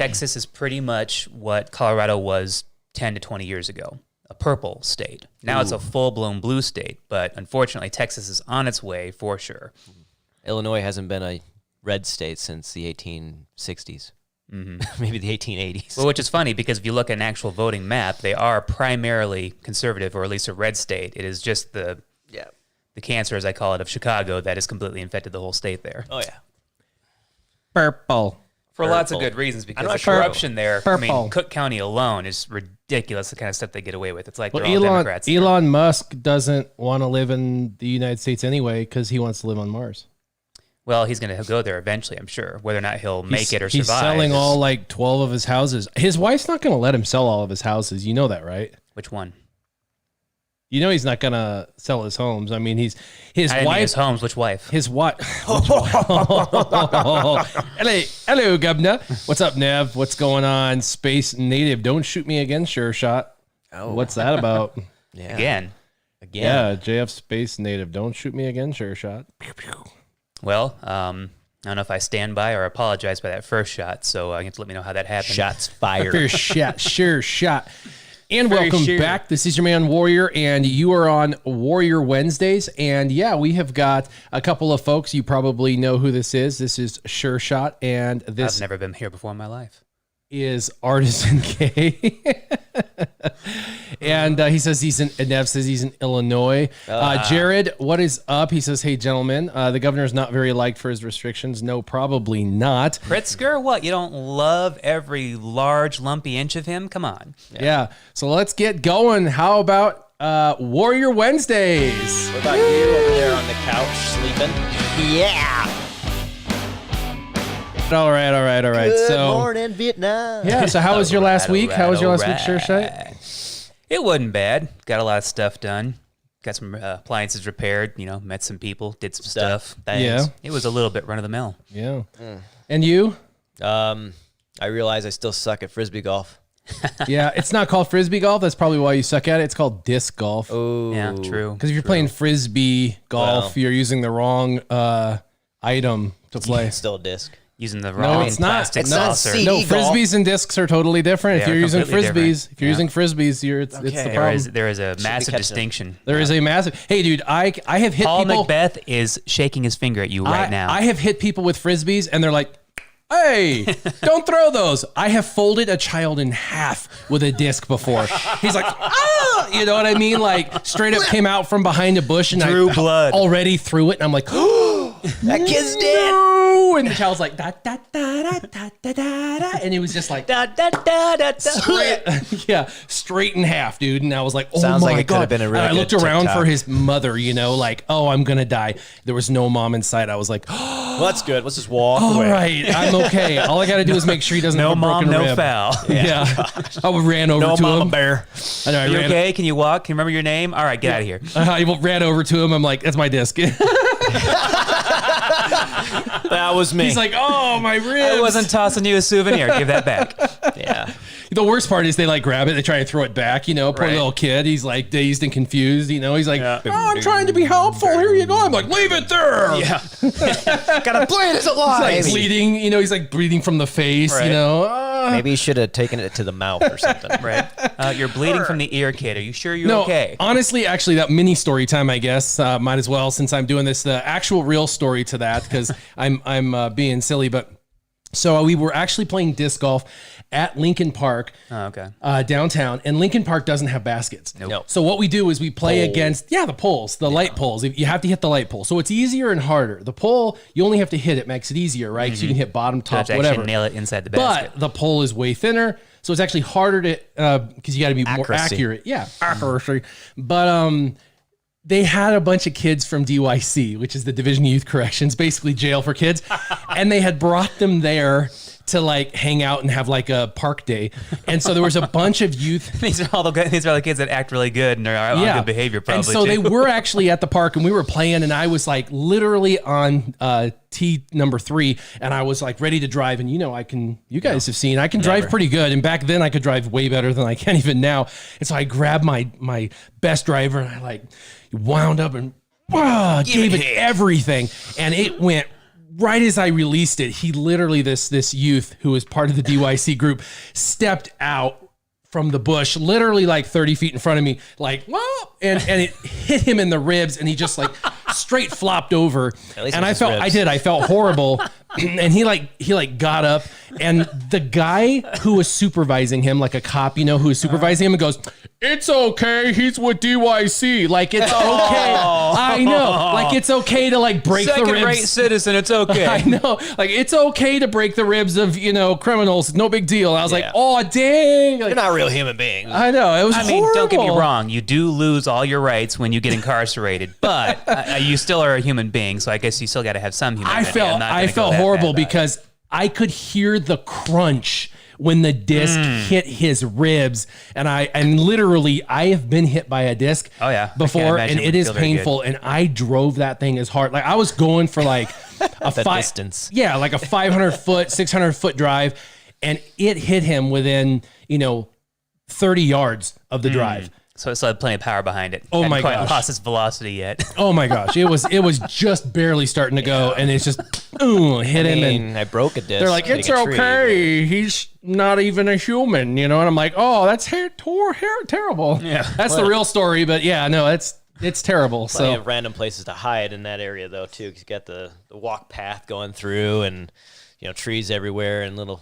Texas is pretty much what Colorado was 10 to 20 years ago, a purple state. Now it's a full-blown blue state, but unfortunately, Texas is on its way for sure. Illinois hasn't been a red state since the 1860s. Maybe the 1880s. Well, which is funny because if you look at an actual voting map, they are primarily conservative, or at least a red state. It is just the cancer, as I call it, of Chicago that has completely infected the whole state there. Oh, yeah. Purple. For lots of good reasons, because the corruption there, I mean, Cook County alone is ridiculous, the kind of stuff they get away with. It's like they're all Democrats. Elon Musk doesn't want to live in the United States anyway because he wants to live on Mars. Well, he's going to go there eventually, I'm sure. Whether or not he'll make it or survive. He's selling all like 12 of his houses. His wife's not going to let him sell all of his houses. You know that, right? Which one? You know he's not going to sell his homes. I mean, his wife. His homes. Which wife? His wife. Hello, Governor. What's up, Nev? What's going on? Space Native. Don't shoot me again, SureShot. Oh. What's that about? Again. Yeah, JF Space Native. Don't shoot me again, SureShot. Pew, pew. Well, I don't know if I stand by or apologize by that first shot, so you have to let me know how that happened. Shots fired. First shot, SureShot. And welcome back. This is your man Warrior, and you are on Warrior Wednesdays. And yeah, we have got a couple of folks. You probably know who this is. This is SureShot, and this I've never been here before in my life. Is Artisan K. And he says Nev says he's in Illinois. Jared, what is up? He says, hey, gentlemen, the governor is not very liked for his restrictions. No, probably not. Pritzker, what? You don't love every large, lumpy inch of him? Come on. Yeah. So let's get going. How about Warrior Wednesdays? What about you over there on the couch sleeping? Yeah. All right. Good morning, Vietnam. Yeah, so how was your last week? How was your last week, SureShot? It wasn't bad. Got a lot of stuff done. Got some appliances repaired, met some people, did some stuff. Yeah. It was a little bit run-of-the-mill. Yeah. And you? I realize I still suck at Frisbee golf. Yeah, it's not called Frisbee golf. That's probably why you suck at it. It's called disc golf. Oh, yeah, true. Because if you're playing Frisbee golf, you're using the wrong item to play. It's still a disc. Using the wrong plastic saucer. No, Frisbees and discs are totally different. If you're using Frisbees, it's the problem. There is a massive distinction. There is a massive. Hey, dude, I have hit Paul people. Macbeth is shaking his finger at you right now. I have hit people with Frisbees, and they're like, hey, don't throw those. I have folded a child in half with a disc before. He's like, you know what I mean? Like, straight up came out from behind a bush, and drew blood. Already through it, and I'm like, that kid's dead. And the child's like, da, da, da, da, da, da, da, da. And it was just like, da, da, da, da, da. straight in half, dude. And I was like, oh Sounds my like it God. could have been a really and I looked good around TikTok. for his mother, like, oh, I'm going to die. There was no mom in sight. I was like, well, that's good. Let's just walk all away. right, I'm okay. All I got to do is make sure he doesn't have a broken no rib. foul. Yeah. I ran over No to mama him. bear. I know, You okay? Can you walk? Can you remember your name? All right, get out of here. I ran over to him. I'm like, that's my disc. That was me. He's like, oh, my ribs. I wasn't tossing you a souvenir. Give that back. Yeah. The worst part is they like grab it, they try and throw it back, poor Right. little kid. He's like dazed and confused, he's like, oh, I'm trying to be helpful. Here you go. I'm like, leave it there. Yeah. Gotta play it as He's like bleeding, he's like bleeding from the face, Right. Maybe you should have taken it to the mouth or something. Right. You're bleeding from the ear, kid. Are you sure you're No, okay? honestly, actually, that mini story time, I guess, might as well, since I'm doing this, the actual real story to that, because I'm being silly, but so we were actually playing disc golf at Lincoln Park, downtown, and Lincoln Park doesn't have baskets. Nope. So what we do is we play against, the poles, the light poles. You have to hit the light pole. So it's easier and harder. The pole, you only have to hit it, makes it easier, right? So you can hit bottom, top, to whatever. actually nail it inside the basket. But the pole is way thinner, so it's actually harder to, because you got to be more accurate. Yeah, accuracy. But they had a bunch of kids from DYC, which is the Division of Youth Corrections, basically jail for kids, and they had brought them there to like hang out and have like a park day. And so there was a bunch of youth. These are all the kids that act really good and are on good behavior probably. And so too. they were actually at the park and we were playing and I was like literally on tee number 3 and I was like ready to drive. And you guys have seen, I can drive pretty good. And back then I could drive way better than I can even now. And so I grabbed my best driver and I like wound up and gave it everything. And it went right as I released it, he literally, this youth who was part of the DYC group, stepped out from the bush, literally like 30 feet in front of me, like, whoa, and it hit him in the ribs, and he just like straight flopped over. And I felt horrible. And he got up, and the guy who was supervising him, like a cop, who was supervising him, and goes, "It's okay. He's with DYC. Like, it's okay." I know. Like, it's okay to like break the ribs. Second-rate citizen. It's okay. I know. Like, it's okay to break the ribs of, criminals. No big deal. I was like, oh, dang. Like, they're not real human beings. I know. It was horrible. Don't get me wrong. You do lose all your rights when you get incarcerated, but you still are a human being. So I guess you still got to have some humanity. I felt horrible because I could hear the crunch when the disc hit his ribs, and literally I have been hit by a disc before, and it is painful, and I drove that thing as hard. Like, I was going for like a distance. Yeah, like a 500-foot, 600-foot drive, and it hit him within 30 yards of the drive. So it still had plenty of power behind it. Oh my gosh. Hadn't quite lost its velocity yet. Oh my gosh. It was just barely starting to go, and it's just hit him, and I broke a disc. They're like, "It's okay. He's not even a human," and I'm like, "Oh, that's terrible." Yeah. That's the real story, but yeah, no, it's terrible. Plenty of random places to hide in that area though too, because you got the walk path going through, and trees everywhere, and little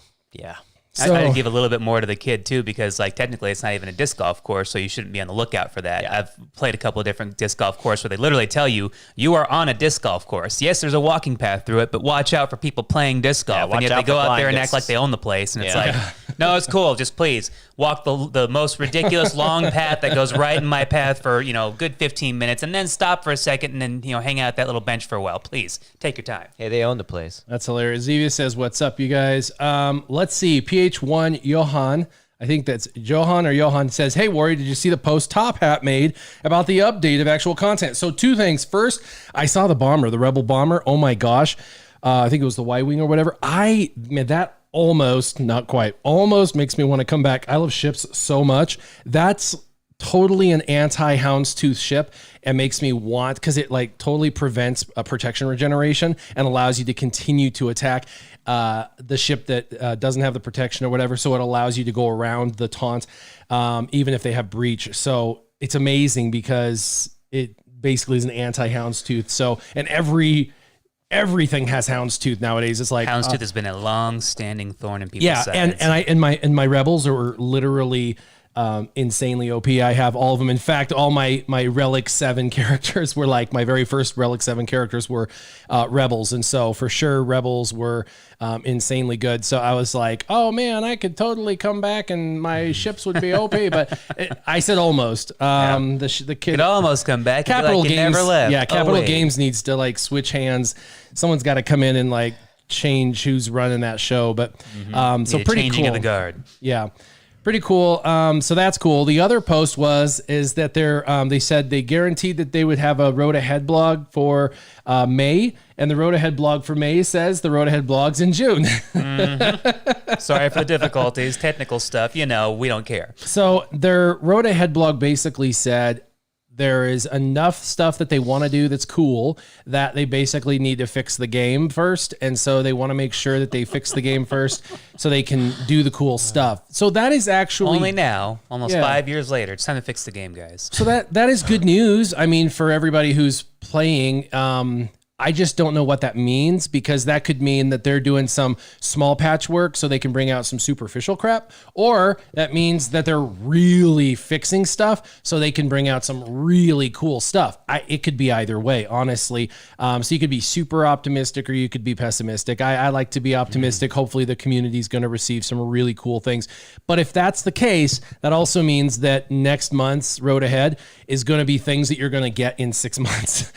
So, I had to give a little bit more to the kid too, because like technically it's not even a disc golf course, so you shouldn't be on the lookout for that. Yeah. I've played a couple of different disc golf courses where they literally tell you are on a disc golf course. Yes, there's a walking path through it, but watch out for people playing disc golf. Yeah, and yet they go out there and act like they own the place, and it's like, no, it's cool. Just please walk the most ridiculous long path that goes right in my path for good 15 minutes, and then stop for a second, and then hang out at that little bench for a while. Please take your time. Hey, they own the place. That's hilarious. Zevia says, "What's up, you guys?" Let's see. PH1 Johan, I think that's Johan or Johan, says, "Hey, Warrior, did you see the post Top Hat made about the update of actual content?" So two things. First, I saw the bomber, the Rebel bomber. Oh my gosh. I think it was the Y-Wing or whatever. That almost, not quite, almost makes me want to come back. I love ships so much. That's totally an anti-houndstooth ship, and makes me want, because it like totally prevents a protection regeneration and allows you to continue to attack the ship that doesn't have the protection or whatever. So it allows you to go around the taunt, even if they have breach. So it's amazing because it basically is an anti-houndstooth. So, and everything has houndstooth nowadays. It's like houndstooth has been a long-standing thorn in people's sides. and my rebels are literally insanely OP. I have all of them. In fact, all my Relic 7 characters were like, my very first Relic 7 characters were rebels, and so for sure rebels were insanely good. So I was like, oh man, I could totally come back and my ships would be OP. But I said almost. The kid could almost come back. Capital like Games never left. Yeah, Capital Games needs to like switch hands. Someone's got to come in and like change who's running that show. But so pretty changing cool. of the guard. Yeah. Pretty cool. So that's cool. The other post is that they said they guaranteed that they would have a Road Ahead blog for May, and the Road Ahead blog for May says the Road Ahead blog's in June. Sorry for the difficulties, technical stuff. We don't care. So their Road Ahead blog basically said there is enough stuff that they want to do that's cool that they basically need to fix the game first. And so they want to make sure that they fix the game first so they can do the cool stuff. So that is actually... Only now, almost 5 years later, it's time to fix the game, guys. So that is good news. I mean, for everybody who's playing... I just don't know what that means, because that could mean that they're doing some small patchwork so they can bring out some superficial crap, or that means that they're really fixing stuff so they can bring out some really cool stuff. It could be either way, honestly. So you could be super optimistic or you could be pessimistic. I like to be optimistic. Hopefully the community is going to receive some really cool things. But if that's the case, that also means that next month's Road Ahead is going to be things that you're going to get in 6 months,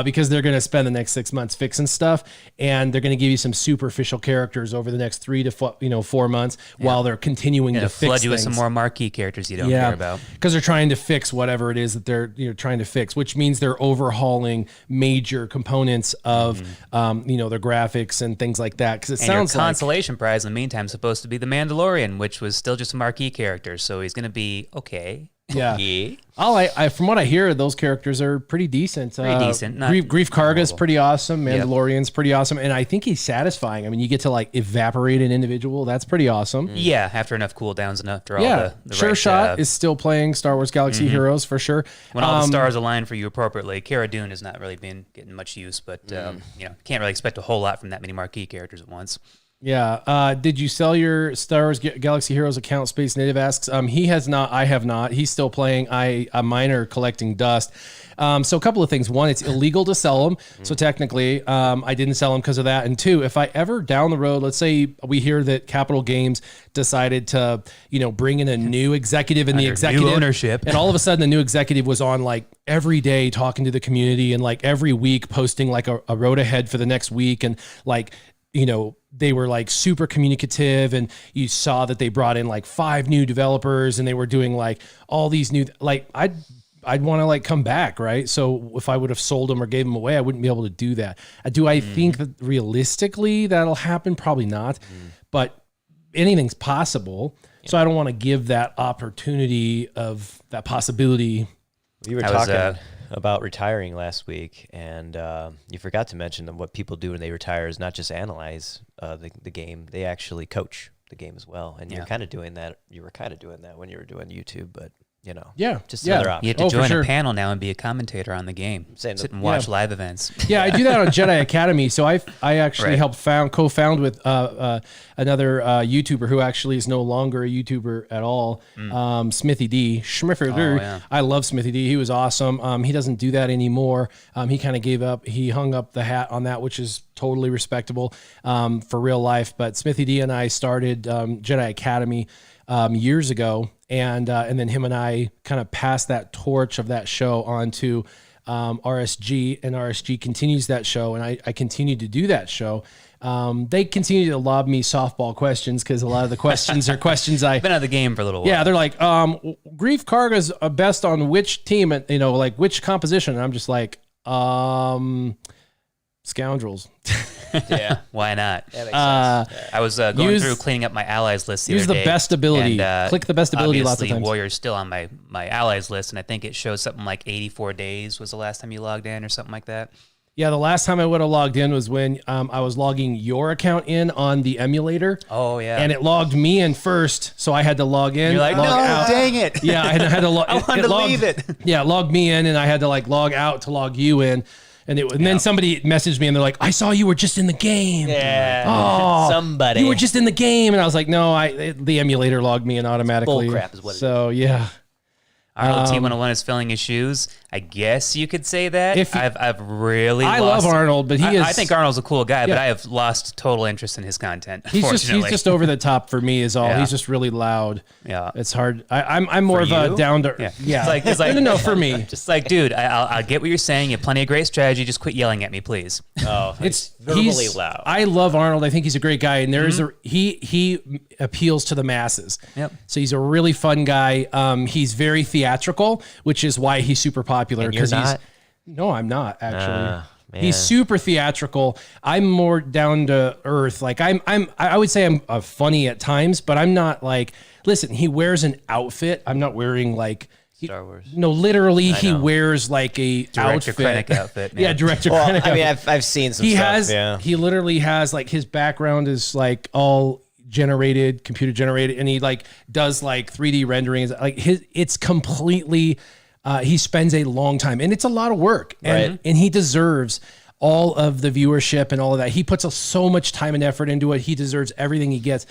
because they're going to spend the next 6 months fixing stuff, and they're going to give you some superficial characters over the next 3 to 4 months while they're continuing to fix flood you things. with some more marquee characters you don't care about, because they're trying to fix whatever it is that they're trying to fix, which means they're overhauling major components of their graphics and things like that. Because it sounds your consolation prize in the meantime is supposed to be the Mandalorian, which was still just a marquee character, so he's going to be okay. Yeah. Yeah. From what I hear, those characters are pretty decent. Pretty decent. Grief Karga's pretty awesome. Mandalorian's pretty awesome. And I think he's satisfying. I mean, you get to like evaporate an individual. That's pretty awesome. Yeah, after enough cooldowns and after all the SureShot right, is still playing Star Wars Galaxy Heroes for sure. when all the stars align for you appropriately. Cara Dune has not really been getting much use, but can't really expect a whole lot from that many marquee characters at once. Yeah. Did you sell your Star Wars Galaxy Heroes account? Space Native asks. He has not. I have not. He's still playing. Mine are collecting dust. So a couple of things. One, it's illegal to sell them. So technically, I didn't sell them because of that. And two, if I ever down the road, let's say we hear that Capital Games decided to, bring in a new executive and the executive new ownership, and all of a sudden the new executive was on like every day talking to the community and like every week posting like a road ahead for the next week and like, they were like super communicative and you saw that they brought in like 5 new developers and they were doing like all these new, like I'd want to like come back. Right. So if I would have sold them or gave them away, I wouldn't be able to do that. Do I think that realistically that'll happen? Probably not, but anything's possible. So I don't want to give that opportunity of that possibility. We were talking about retiring last week, and you forgot to mention that what people do when they retire is not just analyze the game; they actually coach the game as well. And you're kind of doing that. You were kind of doing that when you were doing YouTube, but just another option. You have to join a panel now and be a commentator on the game. Sit and watch live events. Yeah, I do that on Jedi Academy. So I actually helped co-found with another YouTuber who actually is no longer a YouTuber at all, Smithy D. I love Smithy D. He was awesome. He doesn't do that anymore. He kind of gave up. He hung up the hat on that, which is totally respectable for real life. But Smithy D and I started Jedi Academy years ago. And then him and I kind of passed that torch of that show on to RSG, and RSG continues that show, and I continue to do that show. They continue to lob me softball questions because a lot of the questions are questions I've been out of the game for a little while. Yeah, they're like, Grief Karga's best on which team, and like which composition? And I'm just like, scoundrels. Yeah, why not? That makes sense. I was going through cleaning up my allies list the use other the day, best ability. and, Click the best ability lots of times. Warrior's still on my allies list, and I think it shows something like 84 days was the last time you logged in or something like that. Yeah, the last time I would have logged in was when I was logging your account in on the emulator. Oh, yeah. And it logged me in first, so I had to log in. You're like, log out. Dang it. Yeah, I had to log. I wanted to leave it. Yeah, it logged me in, and I had to like log out to log you in. And then somebody messaged me, and they're like, "I saw you were just in the game." Yeah. Oh, somebody. You were just in the game, and I was like, "No, the emulator logged me in automatically." Bull crap is what it is. So yeah. Arnold T101 is filling his shoes. I guess you could say that. I've really I lost, love Arnold, but I think Arnold's a cool guy, but I have lost total interest in his content. He's just over the top for me is all. Yeah. He's just really loud. Yeah. It's hard. I'm more of a down to yeah. It's like no, for me. Just like, dude, I get what you're saying. You have plenty of great strategy. Just quit yelling at me, please. Oh, he's verbally loud. I love Arnold. I think he's a great guy, and there's he appeals to the masses. Yep. So he's a really fun guy. He's very theatrical, which is why he's super popular. And you're not? No, I'm not actually. He's super theatrical. I'm more down to earth. Like I would say I'm funny at times, but I'm not like. Listen, he wears an outfit. I'm not wearing like. Star Wars. No, literally, he wears like a Director outfit. Krennic outfit. Man. Yeah, Director Krennic. I mean, I've seen some stuff. He literally has like his background is like all computer generated, and he like does like 3D renderings. Like it's completely. He spends a long time, and it's a lot of work, and he deserves all of the viewership and all of that. He puts so much time and effort into it. He deserves everything he gets.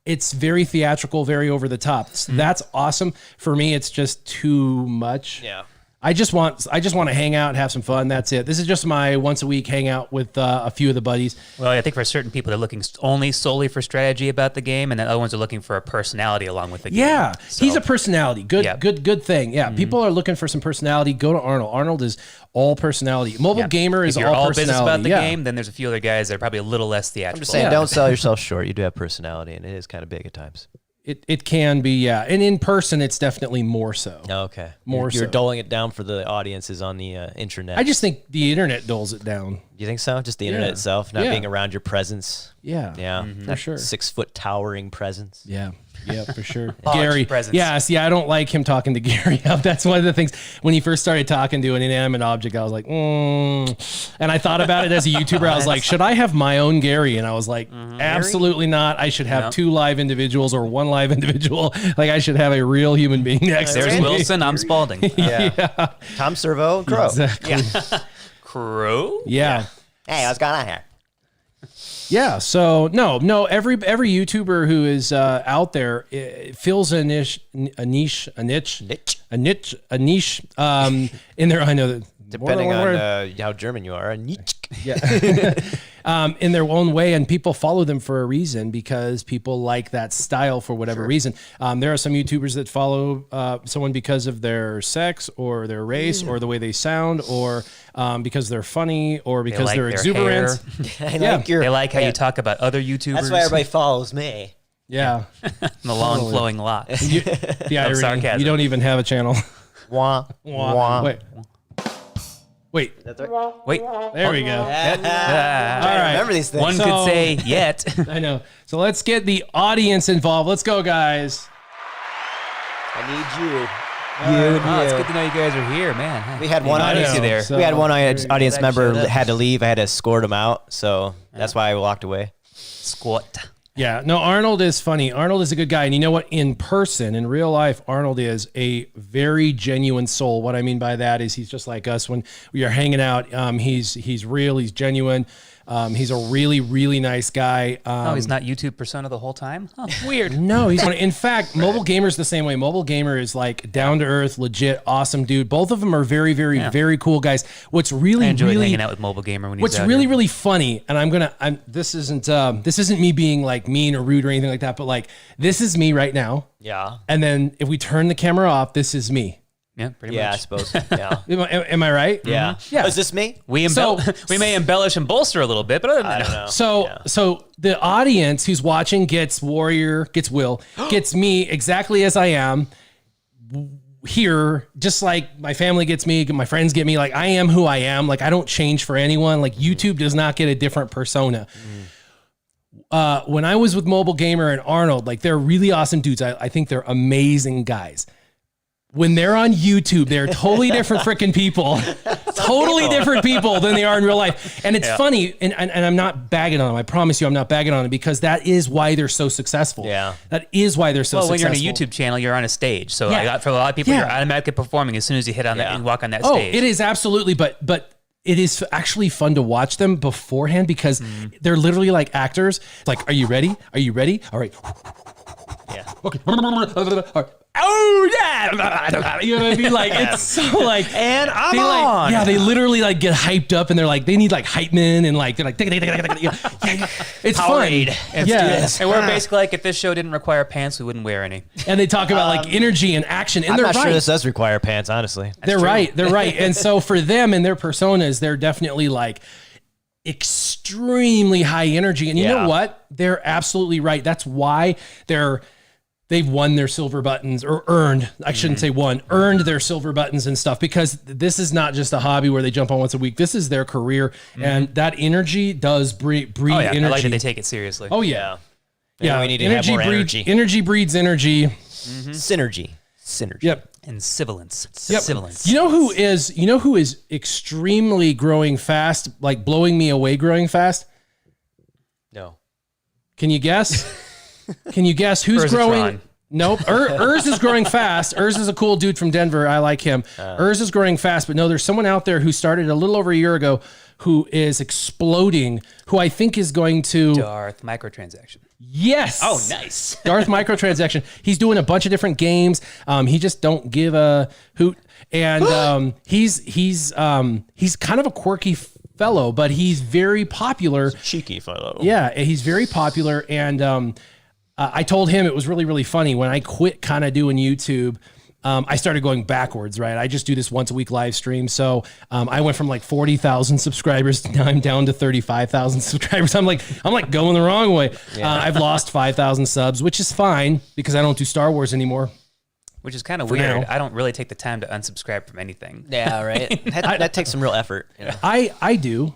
It's very theatrical, very over the top. That's awesome. For me, it's just too much. Yeah. I just want to hang out and have some fun. That's it. This is just my once a week hangout with a few of the buddies. Well, I think for certain people, they're looking only solely for strategy about the game, and the other ones are looking for a personality along with the game. Yeah, so, he's a personality. Good thing. Yeah, people are looking for some personality. Go to Arnold. Arnold is all personality. Mobile Gamer is if you're all business personality. about the game, then there's a few other guys that are probably a little less theatrical. I'm just saying, don't sell yourself short. You do have personality, and it is kind of big at times. It can be, yeah. And in person, it's definitely more so. Oh, okay. You're doling it down for the audiences on the internet. I just think the internet doles it down. You think so? Just the internet itself, not being around your presence. Yeah. Yeah. For sure. 6-foot towering presence. Yeah. Yeah, for sure. Gary. Yeah, see, I don't like him talking to Gary. That's one of the things. When he first started talking to an inanimate object, I was like, And I thought about it as a YouTuber. I was like, should I have my own Gary? And I was like, absolutely not. I should have 2 live individuals or 1 live individual. Like, I should have a real human being next to me. There's Wilson. I'm Spalding. Yeah. Tom Servo, Crow. Exactly. Yeah. Crow? Yeah. Hey, what's going on here? Yeah, so no, every YouTuber who is out there fills a niche in their. I know that depending on how German you are, a niche. Yeah, in their own way, and people follow them for a reason because people like that style for whatever reason. There are some YouTubers that follow someone because of their sex or their race or the way they sound or because they're funny or because they're exuberant. They like how you talk about other YouTubers. That's why everybody follows me. Yeah, the long flowing locks. The irony. Sarcasm. You don't even have a channel. Wah, wah. Wait. That's right. Wait. There we go. All right. Remember these things. One could say yet. I know. So let's get the audience involved. Let's go, guys. I need you. It's good to know you guys are here, man. We had one audience we had one audience member that had to leave. I had to escort him out, so that's why I walked away. Squat. Yeah, no, Arnold is funny. Arnold is a good guy. And you know what? In person, in real life, Arnold is a very genuine soul. What I mean by that is he's just like us when we are hanging out. He's real. He's genuine. He's a really, really nice guy. He's not YouTube persona the whole time? Oh, weird. No, he's in fact, Mobile Gamer's the same way. Mobile Gamer is like down to earth, legit, awesome dude. Both of them are very, very, very cool guys. What's really, I enjoyed hanging out with Mobile Gamer when he's out really, here. really funny, and this isn't me being like mean or rude or anything like that, but like this is me right now. Yeah. And then if we turn the camera off, this is me. Yeah, pretty much. I suppose. Yeah. Am I right? Yeah. Mm-hmm. Yeah. Oh, is this me? We may embellish and bolster a little bit, but other than that, So the audience who's watching gets Warrior, gets Will, gets me exactly as I am here, just like my family gets me, my friends get me. Like I am who I am. Like I don't change for anyone. Like YouTube does not get a different persona. When I was with Mobile Gamer and Arnold, like they're really awesome dudes. I think they're amazing guys. When they're on YouTube, they're totally different freaking people, different people than they are in real life. And it's funny, and I'm not bagging on them. I promise you I'm not bagging on them because that is why they're so successful. Yeah. That is why they're so successful. Well, when you're on a YouTube channel, you're on a stage. So for a lot of people, you're automatically performing as soon as you hit on that and walk on that stage. It is absolutely, but it is actually fun to watch them beforehand because they're literally like actors. Like, are you ready? Are you ready? All right. Yeah. Okay. Oh yeah, you know what I mean? Like it's so like, and I'm on. Yeah, they literally like get hyped up, and they're like, they need like hype men, and like they're like, it's fun. And we're basically like, if this show didn't require pants, we wouldn't wear any. And they talk about like energy and action, and I'm they're not right. sure this does require pants, honestly. They're right. And so for them and their personas, they're definitely like extremely high energy. And you know what? They're absolutely right. That's why they've won their silver buttons or earned, I shouldn't say won, earned their silver buttons and stuff because this is not just a hobby where they jump on once a week. This is their career. And that energy does breed energy. I like that they take it seriously. Oh yeah. Yeah. We need to have more energy. Energy breeds energy. Synergy. Yep. And sibilance. Yep. Sibilance. You know who is extremely growing fast, like blowing me away growing fast? No. Can you guess? Can you guess who's growing? Nope. Urs is growing fast. Urs is a cool dude from Denver. I like him. Urs is growing fast, but no, there's someone out there who started a little over a year ago who is exploding, who I think is going to... Darth Microtransaction. Yes. Oh, nice. Darth Microtransaction. He's doing a bunch of different games. He just don't give a hoot. And he's kind of a quirky fellow, but he's very popular. Cheeky fellow. Yeah, he's very popular. And I told him it was really, really funny. When I quit kind of doing YouTube, I started going backwards, right? I just do this once a week live stream. So I went from like 40,000 subscribers. Now I'm down to 35,000 subscribers. I'm like going the wrong way. Yeah. I've lost 5,000 subs, which is fine because I don't do Star Wars anymore. Which is kind of weird. Now. I don't really take the time to unsubscribe from anything. Yeah, right. That takes some real effort. You know? I do.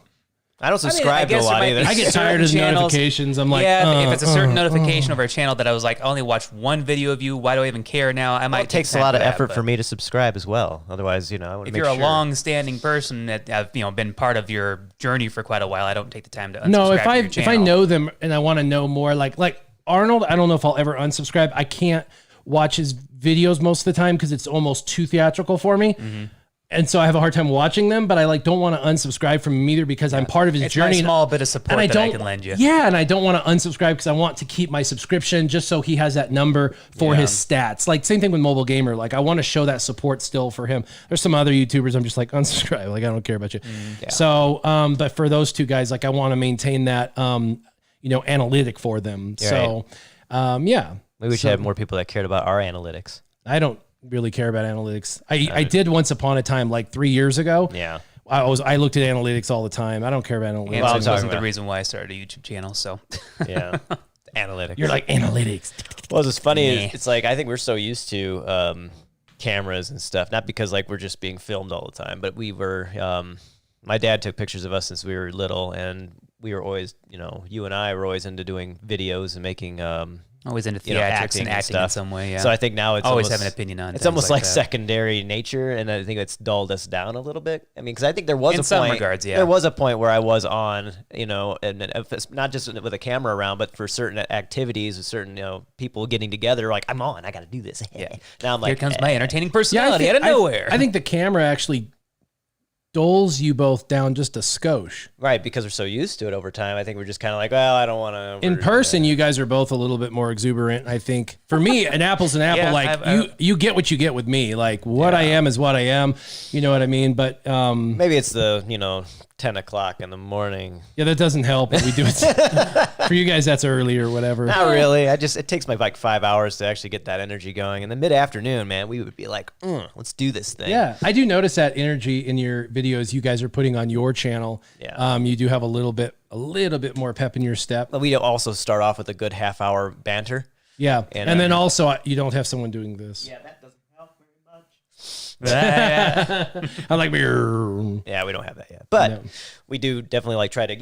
I don't subscribe to a lot either. I get tired of the notifications. I'm like, if it's a certain notification over a channel that I was like, I only watched one video of you. Why do I even care now? I might. It takes a lot of effort for me to subscribe as well. Otherwise, I would. If you're a long-standing person that I've been part of your journey for quite a while, I don't take the time to unsubscribe. No, if I know them and I want to know more, like Arnold, I don't know if I'll ever unsubscribe. I can't watch his videos most of the time because it's almost too theatrical for me. Mm-hmm. And so I have a hard time watching them, but I don't want to unsubscribe from him either because I'm part of his journey. It's a small bit of support that I can lend you. Yeah, and I don't want to unsubscribe because I want to keep my subscription just so he has that number for his stats. Like same thing with Mobile Gamer. Like I want to show that support still for him. There's some other YouTubers I'm just like unsubscribe. Like I don't care about you. So, but for those two guys, like I want to maintain that, analytic for them. You're so, Maybe we should have more people that cared about our analytics. I don't really care about analytics. I did once upon a time, like 3 years ago. Yeah. I looked at analytics all the time. I don't care about analytics. Well, that wasn't the reason why I started a YouTube channel. So yeah, analytics. You're like analytics. Well, what's funny is it's like I think we're so used to cameras and stuff, not because like we're just being filmed all the time, but we were. My dad took pictures of us since we were little, and we were always, you and I were always into doing videos and making. Always into theatrics and acting in some way, yeah. So I think now it's always have an opinion on it. It's almost like secondary nature, and I think it's dulled us down a little bit. I mean, because I think there was in some regards, there was a point where I was on, and if it's not just with a camera around, but for certain activities, with certain people getting together, like I'm on, I got to do this. Yeah. Now I'm like, here comes my entertaining personality out of nowhere. I think the camera actually dulls you both down just a skosh. Right, because we're so used to it over time. I think we're just kind of like, well, I don't want to. In person, you guys are both a little bit more exuberant, I think. For me, an apple's an apple. You get what you get with me. Like, what I am is what I am. You know what I mean? But maybe it's the, 10 o'clock in the morning. Yeah, that doesn't help. We do it. For you guys, that's early or whatever. Not really. It takes me like 5 hours to actually get that energy going. In the mid-afternoon, man, we would be like, let's do this thing. Yeah, I do notice that energy in your videos you guys are putting on your channel. Yeah. You do have a little bit more pep in your step. But we also start off with a good half-hour banter. Yeah, and then also you don't have someone doing this. Yeah, that doesn't help very much. I like yeah, we don't have that yet, but we do definitely try to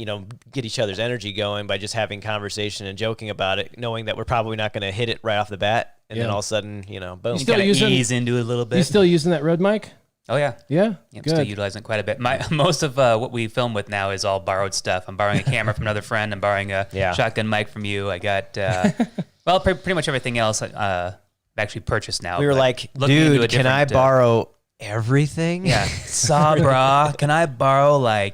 get each other's energy going by just having conversation and joking about it, knowing that we're probably not going to hit it right off the bat, and then all of a sudden boom, you gotta ease into it a little bit. You still using that Rode mic? Oh yeah, yeah. I'm still utilizing it quite a bit. Most of what we film with now is all borrowed stuff. I'm borrowing a camera from another friend. I'm borrowing a shotgun mic from you. I got pretty much everything else. Actually purchased now. We were like, dude, can I borrow everything? Yeah, brah. Can I borrow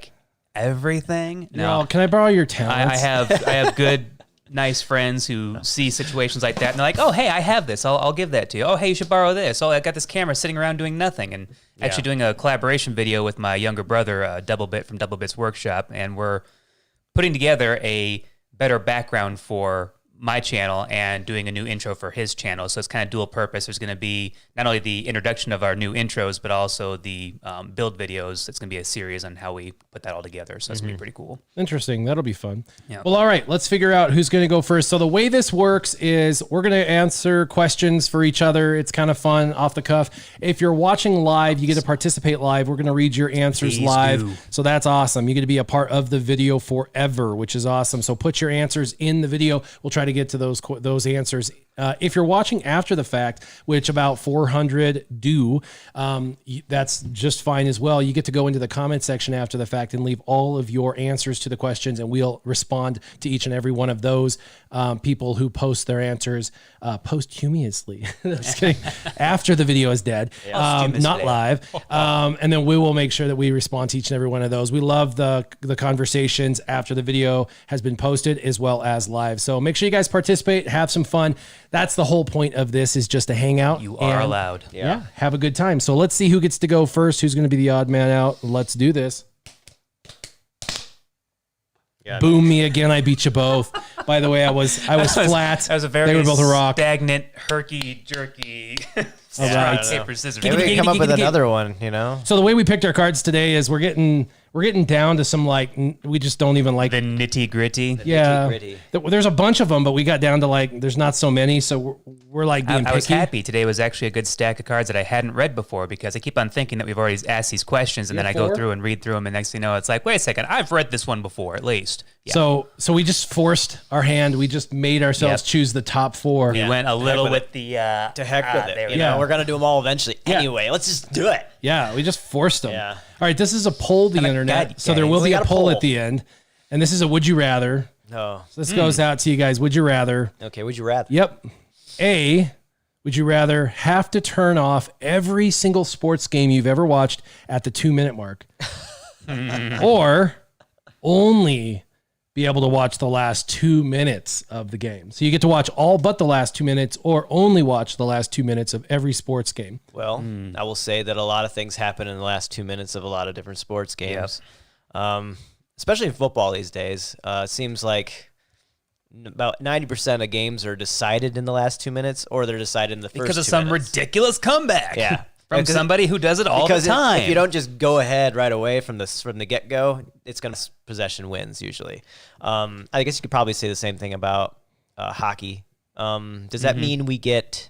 everything? No, can I borrow your talents? I have good, nice friends who see situations like that, and they're like, oh, hey, I have this. I'll give that to you. Oh, hey, you should borrow this. Oh, I got this camera sitting around doing nothing, and actually doing a collaboration video with my younger brother, Double Bit from Double Bit's Workshop, and we're putting together a better background for my channel and doing a new intro for his channel. So it's kind of dual purpose. There's going to be not only the introduction of our new intros, but also the build videos. It's going to be a series on how we put that all together. So it's going to be pretty cool. Interesting. That'll be fun. Yeah. Well, all right, let's figure out who's going to go first. So the way this works is we're going to answer questions for each other. It's kind of fun off the cuff. If you're watching live, you get to participate live. We're going to read your answers live. So that's awesome. You get to be a part of the video forever, which is awesome. So put your answers in the video. We'll try to get to those answers. If you're watching after the fact, which about 400 do, that's just fine as well. You get to go into the comment section after the fact and leave all of your answers to the questions, and we'll respond to each and every one of those people who post their answers posthumously. Just kidding. After the video is dead, not live. And then we will make sure that we respond to each and every one of those. We love the conversations after the video has been posted as well as live. So make sure you guys participate, have some fun. That's the whole point of this, is just to hang out. You are allowed. Yeah, have a good time. So let's see who gets to go first. Who's going to be the odd man out? Let's do this. Yeah, boom me again. I beat you both. By the way, I was flat. That was a very they were both a rock. Stagnant, herky-jerky. All right. Paper, scissors. Maybe we can come up with another one, So the way we picked our cards today is we're getting down to some we just don't even like the nitty gritty. Yeah, there's a bunch of them, but we got down to there's not so many. So we're we're like being picky. I was happy. Today was actually a good stack of cards that I hadn't read before because I keep on thinking that we've already asked these questions, and then I go through and read through them, and next thing you know, it's like, wait a second, I've read this one before at least. Yeah. So we just forced our hand. We just made ourselves choose the top 4. We went a little with the to heck with it. You know, we're gonna do them all eventually anyway. Let's just do it. Yeah, we just forced them. Yeah. All right, this is a poll the internet, so there will be a poll at the end, and this is a would you rather. No. So this goes out to you guys. Would you rather? Okay, would you rather? Yep. A, would you rather have to turn off every single sports game you've ever watched at the 2-minute mark, or only be able to watch the last 2 minutes of the game? So you get to watch all but the last 2 minutes, or only watch the last 2 minutes of every sports game. Well, I will say that a lot of things happen in the last 2 minutes of a lot of different sports games. Especially in football these days. It seems like about 90% of games are decided in the last 2 minutes, or they're decided in the first 2 minutes. Because of some ridiculous comeback. Yeah. From somebody who does it all the time. If you don't just go ahead right away from the get-go, it's going to possession wins usually. I guess you could probably say the same thing about hockey. Does that mean we get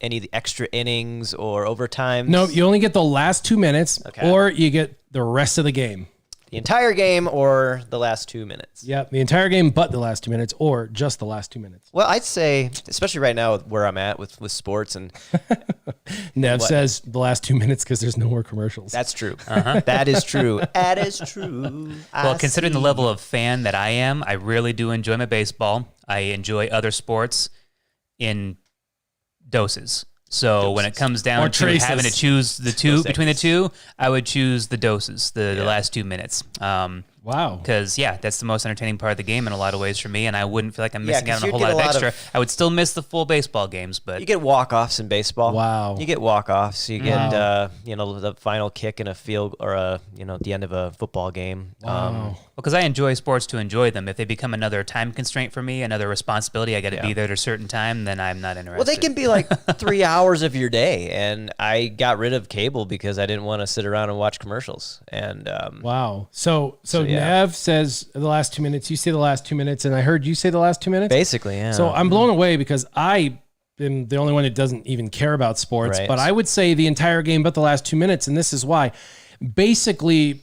any of the extra innings or overtime? No, you only get the last 2 minutes, or you get the rest of the game. The entire game or the last 2 minutes? Yeah, the entire game but the last 2 minutes, or just the last 2 minutes. Well, I'd say, especially right now where I'm at with sports and Nev says the last 2 minutes because there's no more commercials. That's true. That is true. That is true. Well, considering the level of fan that I am, I really do enjoy my baseball. I enjoy other sports in doses. So when it comes down to having to choose the two between the two, I would choose the doses, the last 2 minutes. Wow. Because, that's the most entertaining part of the game in a lot of ways for me, and I wouldn't feel like I'm missing out on a whole lot of extra. I would still miss the full baseball games, but... You get walk-offs in baseball. Wow. You get walk-offs. You get, the final kick in a field or, at the end of a football game. Wow. Because I enjoy sports to enjoy them. If they become another time constraint for me, another responsibility, I got to be there at a certain time, then I'm not interested. Well, they can be like 3 hours of your day, and I got rid of cable because I didn't want to sit around and watch commercials. And wow. So Nev says the last 2 minutes. You say the last 2 minutes, and I heard you say the last 2 minutes. Basically, yeah. So I'm blown away because I am the only one that doesn't even care about sports. Right. But I would say the entire game, but the last 2 minutes, and this is why. Basically,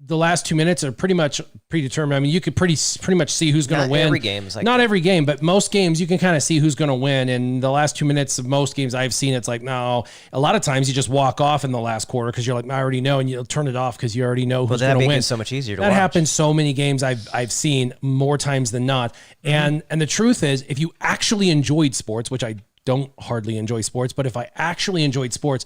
the last 2 minutes are pretty much predetermined. I mean, you could pretty much see who's going to win. Not every game is like Not that. every game, but most games you can kind of see who's going to win. And the last 2 minutes of most games I've seen, it's like, no. A lot of times you just walk off in the last quarter because you're like, I already know, and you'll turn it off because you already know who's going to win. It so much easier to that watch. happens so many games I've seen more times than not. And the truth is, if you actually enjoyed sports, which I don't hardly enjoy sports, but if I actually enjoyed sports,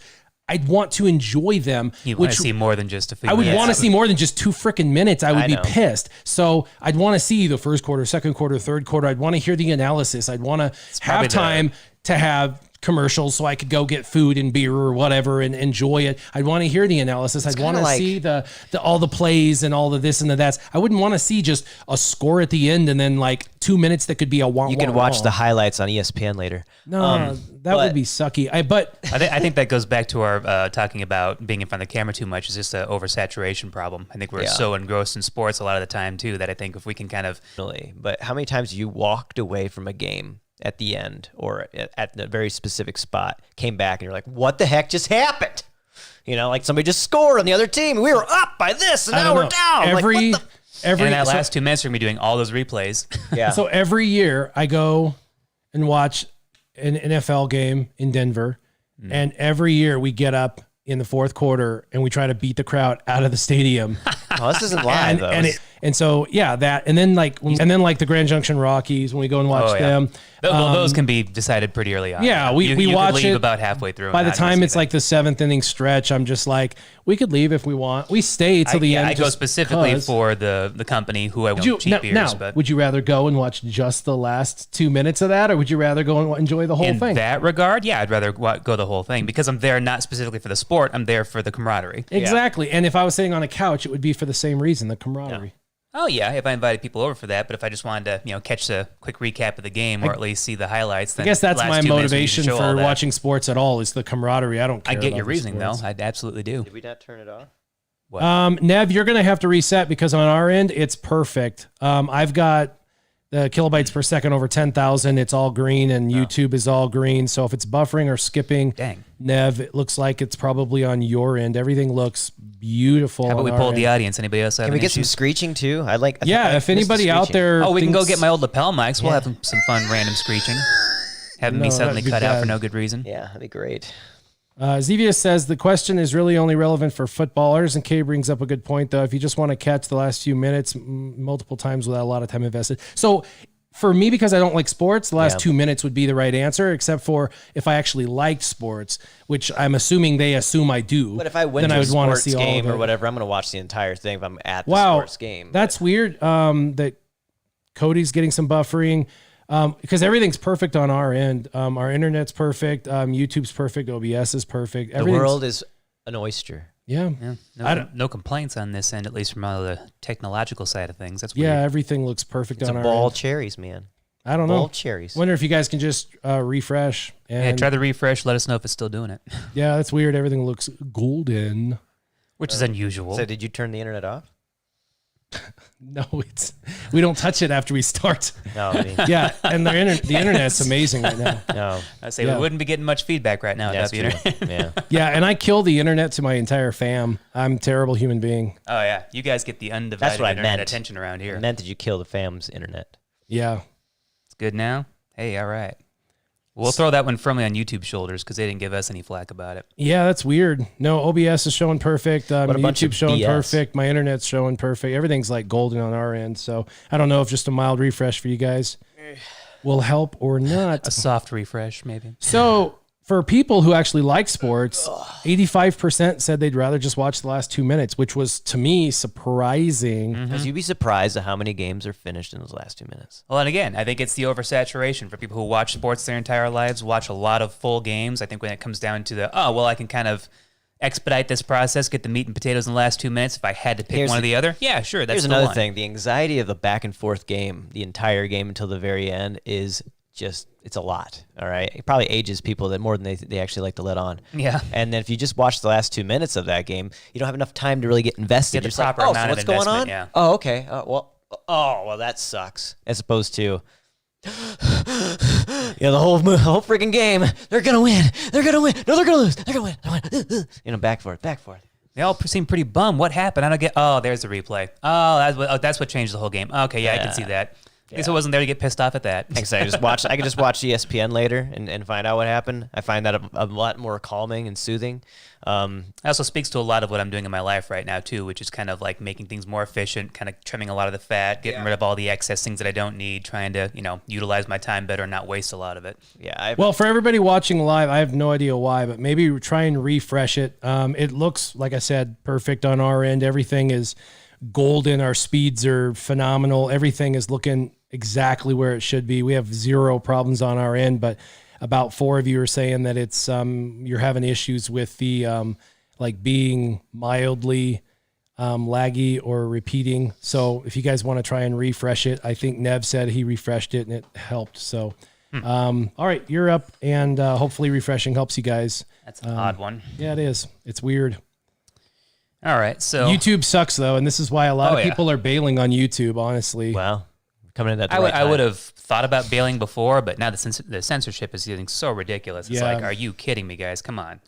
I'd want to enjoy them. You want to see more than just a few I would minutes. want to see more than just 2 freaking minutes. I would be pissed. So I'd want to see the first quarter, second quarter, third quarter. I'd want to hear the analysis. I'd want to have time to have commercials so I could go get food and beer or whatever and enjoy it. I'd want to hear the analysis. I'd want to see the all the plays and all the this and the that's. I wouldn't want to see just a score at the end and then like 2 minutes that could be a one. You can watch the highlights on ESPN later. No, that would be sucky. I think that goes back to our talking about being in front of the camera too much. It's just an oversaturation problem. I think we're so engrossed in sports a lot of the time too that I think if we can kind of. But how many times you walked away from a game at the end or at the very specific spot, came back and you're like, what the heck just happened? Like somebody just scored on the other team. We were up by this and now we're down. Every in that last 2 minutes, we're going to be doing all those replays. Yeah. So every year I go and watch an NFL game in Denver, and every year we get up in the fourth quarter and we try to beat the crowd out of the stadium. Oh, this isn't live though. And so that, and then the Grand Junction Rockies when we go and watch them. Those can be decided pretty early on. Yeah, we watch could leave it about halfway through. By the time it's like the 7th inning stretch, I'm just like, we could leave if we want. We stay till the end. I go specifically for the company who I want cheap beers. Now, but would you rather go and watch just the last 2 minutes of that, or would you rather go and enjoy the whole thing? In that regard, I'd rather go the whole thing because I'm there not specifically for the sport. I'm there for the camaraderie. Exactly. And if I was sitting on a couch, it would be for the same reason, the camaraderie. Yeah. Oh yeah, if I invited people over for that, but if I just wanted to, catch a quick recap of the game or at least see the highlights, then I guess that's the last my 2 minutes motivation for watching sports at all is the camaraderie. I don't care. I get about your the reasoning though. sports. I absolutely do. Did we not turn it off? Nev, you're going to have to reset because on our end, it's perfect. I've got the kilobytes per second over 10,000, it's all green, and YouTube is all green. So if it's buffering or skipping, Nev, it looks like it's probably on your end. Everything looks beautiful. How about we poll the audience? Anybody else have Can we get issues? some screeching too? If anybody out there, we can go get my old lapel mics. We'll have some fun random screeching. Having me suddenly cut out for no good reason. Yeah, that'd be great. Zevia says the question is really only relevant for footballers, and Kay brings up a good point, though. If you just want to catch the last few minutes multiple times without a lot of time invested. So for me, because I don't like sports, the last 2 minutes would be the right answer, except for if I actually liked sports, which I'm assuming they assume I do. But if I went to a sports game or whatever, I'm going to watch the entire thing if I'm at the sports game. That's weird that Cody's getting some buffering. Because everything's perfect on our end. Our internet's perfect. YouTube's perfect. OBS is perfect. The world is an oyster. Yeah. No complaints on this end, at least from the technological side of things. That's weird. Yeah, everything looks perfect on our end. It's a ball of cherries, man. I don't know. Ball of cherries. Wonder if you guys can just refresh. And try the refresh. Let us know if it's still doing it. Yeah, that's weird. Everything looks golden. Which is unusual. So did you turn the internet off? No, we don't touch it after we start. No, I mean, and the internet's amazing right now. No, I say we wouldn't be getting much feedback right now. That's true. Yeah, and I kill the internet to my entire fam. I'm a terrible human being. Oh yeah, you guys get the undivided internet attention around here. I meant that you kill the fam's internet. Yeah, it's good now. Hey, all right. We'll throw that one firmly on YouTube's shoulders because they didn't give us any flack about it. Yeah, that's weird. No, OBS is showing perfect. YouTube's showing perfect. My internet's showing perfect. Everything's like golden on our end. So I don't know if just a mild refresh for you guys will help or not. A soft refresh, maybe. So for people who actually like sports, 85% said they'd rather just watch the last 2 minutes, which was, to me, surprising. Because you'd be surprised at how many games are finished in those last 2 minutes. Well, and again, I think it's the oversaturation for people who watch sports their entire lives, watch a lot of full games. I think when it comes down to I can kind of expedite this process, get the meat and potatoes in the last 2 minutes if I had to pick one or the other. Yeah, sure, that's Here's another thing. The anxiety of the back and forth game, the entire game until the very end, is just, it's a lot, all right? It probably ages people that more than they actually like to let on. Yeah. And then if you just watch the last 2 minutes of that game, you don't have enough time to really get invested. Get the proper amount of investment, what's going on? Yeah. Oh, okay. Well, that sucks. As opposed to, the whole freaking game, they're going to win. They're going to win. No, they're going to lose. They're going to win. Back for it. They all seem pretty bummed. What happened? I don't get. Oh, there's the replay. That's what changed the whole game. Okay, yeah, I can see that. I guess I wasn't there to get pissed off at that. Exactly. I could just watch ESPN later and find out what happened. I find that a lot more calming and soothing. It also speaks to a lot of what I'm doing in my life right now too, which is kind of like making things more efficient, kind of trimming a lot of the fat, getting rid of all the excess things that I don't need, trying to utilize my time better and not waste a lot of it. Yeah. Well, for everybody watching live, I have no idea why, but maybe try and refresh it. It looks, like I said, perfect on our end. Everything is golden. Our speeds are phenomenal. Everything is looking exactly where it should be. We have zero problems on our end, but about 4 of you are saying that it's you're having issues with the being mildly laggy or repeating. So if you guys want to try and refresh it, I think Nev said he refreshed it and it helped. So all right, you're up, and hopefully refreshing helps you guys. That's an odd one. Yeah, it is. It's weird. All right, so YouTube sucks though, and this is why a lot of people are bailing on YouTube, honestly. Wow. Coming in at the I would have thought about bailing before, but now the censorship is getting so ridiculous. It's like, are you kidding me, guys? Come on.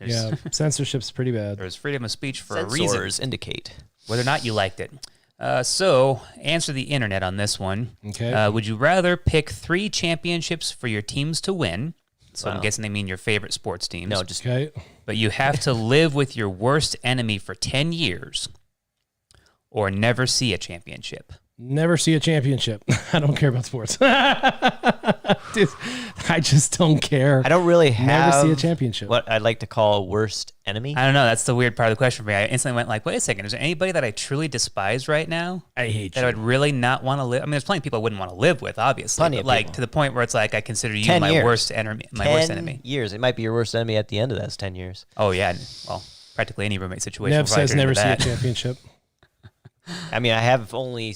Censorship's pretty bad. There's freedom of speech for Censors a reason. indicate whether or not you liked it. So answer the internet on this one. Okay. Would you rather pick 3 championships for your teams to win? So I'm guessing they mean your favorite sports teams. No, just okay. But you have to live with your worst enemy for 10 years or never see a championship. Never see a championship. I don't care about sports. Dude, I just don't care. I don't really have never see a championship. What I'd like to call a worst enemy. I don't know. That's the weird part of the question for me. I instantly went like, wait a second. Is there anybody that I truly despise right now? I hate that you. I would really not want to live. I mean, there's plenty of people I wouldn't want to live with, obviously. Plenty of like people. to the point where it's like I consider you 10 my years. worst enemy. My 10 worst enemy. years. It might be your worst enemy at the end of those 10 years. Oh yeah. Well, practically any roommate situation. Nev will probably says turn never into see a that. championship. I mean, I have only.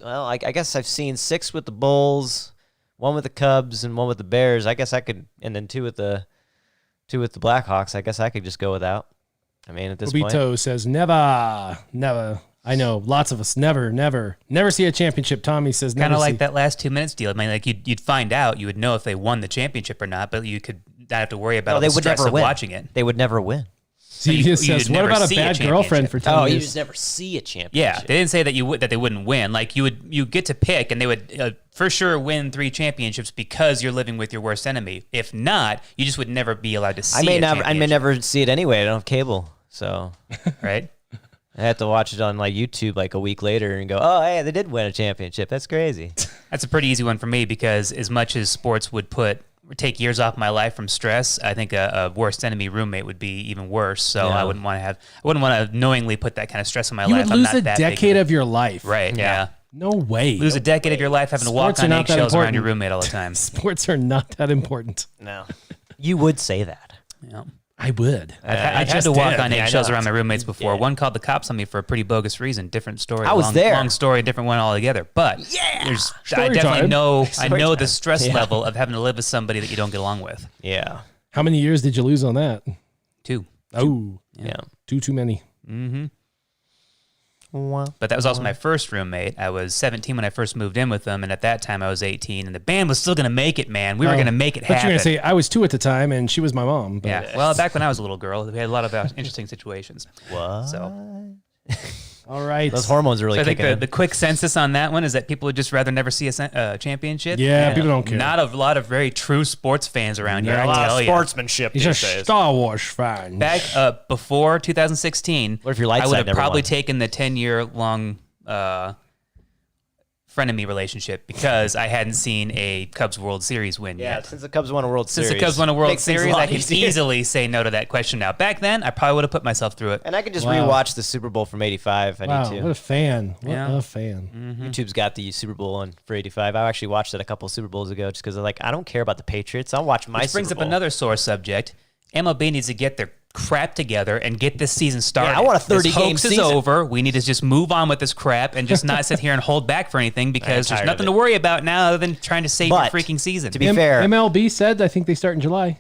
Well, I guess I've seen 6 with the Bulls, 1 with the Cubs, and 1 with the Bears. I guess I could, and then 2 with the Blackhawks. I guess I could just go without. I mean, at this point, Obito says never. I I know lots of us never see a championship. Tommy says kind of like that last 2 minutes deal. I mean, like you'd find out, you would know if they won the championship or not, but you could not have to worry about all the stress of watching it. They would never win. See, he says, what about a bad girlfriend for 10 years? Oh, you just never see a championship. Yeah, they didn't say that they wouldn't win. Like you get to pick, and they would for sure win 3 championships because you're living with your worst enemy. If not, you just would never be allowed to see. I may never see it anyway. I don't have cable, so right. I had to watch it on like YouTube like a week later and go, oh, hey, they did win a championship. That's crazy. That's a pretty easy one for me because as much as sports would take years off my life from stress, I think a worst enemy roommate would be even worse. So I wouldn't want to knowingly put that kind of stress on my life. You would lose a decade of your life. Right. Yeah. No way. Lose a decade of your life having to walk on eggshells around your roommate all the time. Sports are not that important. No. You would say that. Yeah. I would. I've had to walk on eggshells around my roommates before. One called the cops on me for a pretty bogus reason. Different story. I was there. Long story, different one altogether. But I definitely know the stress level of having to live with somebody that you don't get along with. Yeah. How many years did you lose on that? 2. Oh. Yeah. Too many. Mm-hmm. But that was also my first roommate. I was 17 when I first moved in with them, and at that time I was 18, and the band was still going to make it, man. We were going to make it happen. But you're going to say, I was 2 at the time, and she was my mom. But. Yeah, well, back when I was a little girl, we had a lot of interesting situations. What? So. All right. Those hormones are really kicking in. I think the quick census on that one is that people would just rather never see a championship. Yeah, people don't care. Not a lot of very true sports fans around here, I tell you. Sportsmanship He's a Star Wars fan. Back before 2016, what if your lights I would have probably taken the 10-year-long frenemy relationship because I hadn't seen a Cubs World Series win yet. Since the Cubs won a World Series. Since the Cubs won a World Series, I can easily say no to that question now. Back then, I probably would have put myself through it. And I could just rewatch the Super Bowl from 85. I need to. What a fan. What a fan. Mm-hmm. YouTube's got the Super Bowl on for 85. I actually watched it a couple Super Bowls ago just because I don't care about the Patriots. I'll watch my Super Bowl. Which brings up another sore subject. MLB needs to get their crap together and get this season started. Yeah, I want a 30-game season. This hoax is over. We need to just move on with this crap and just not sit here and hold back for anything because there's nothing to worry about now other than trying to save your freaking season. To be fair, MLB said I think they start in July.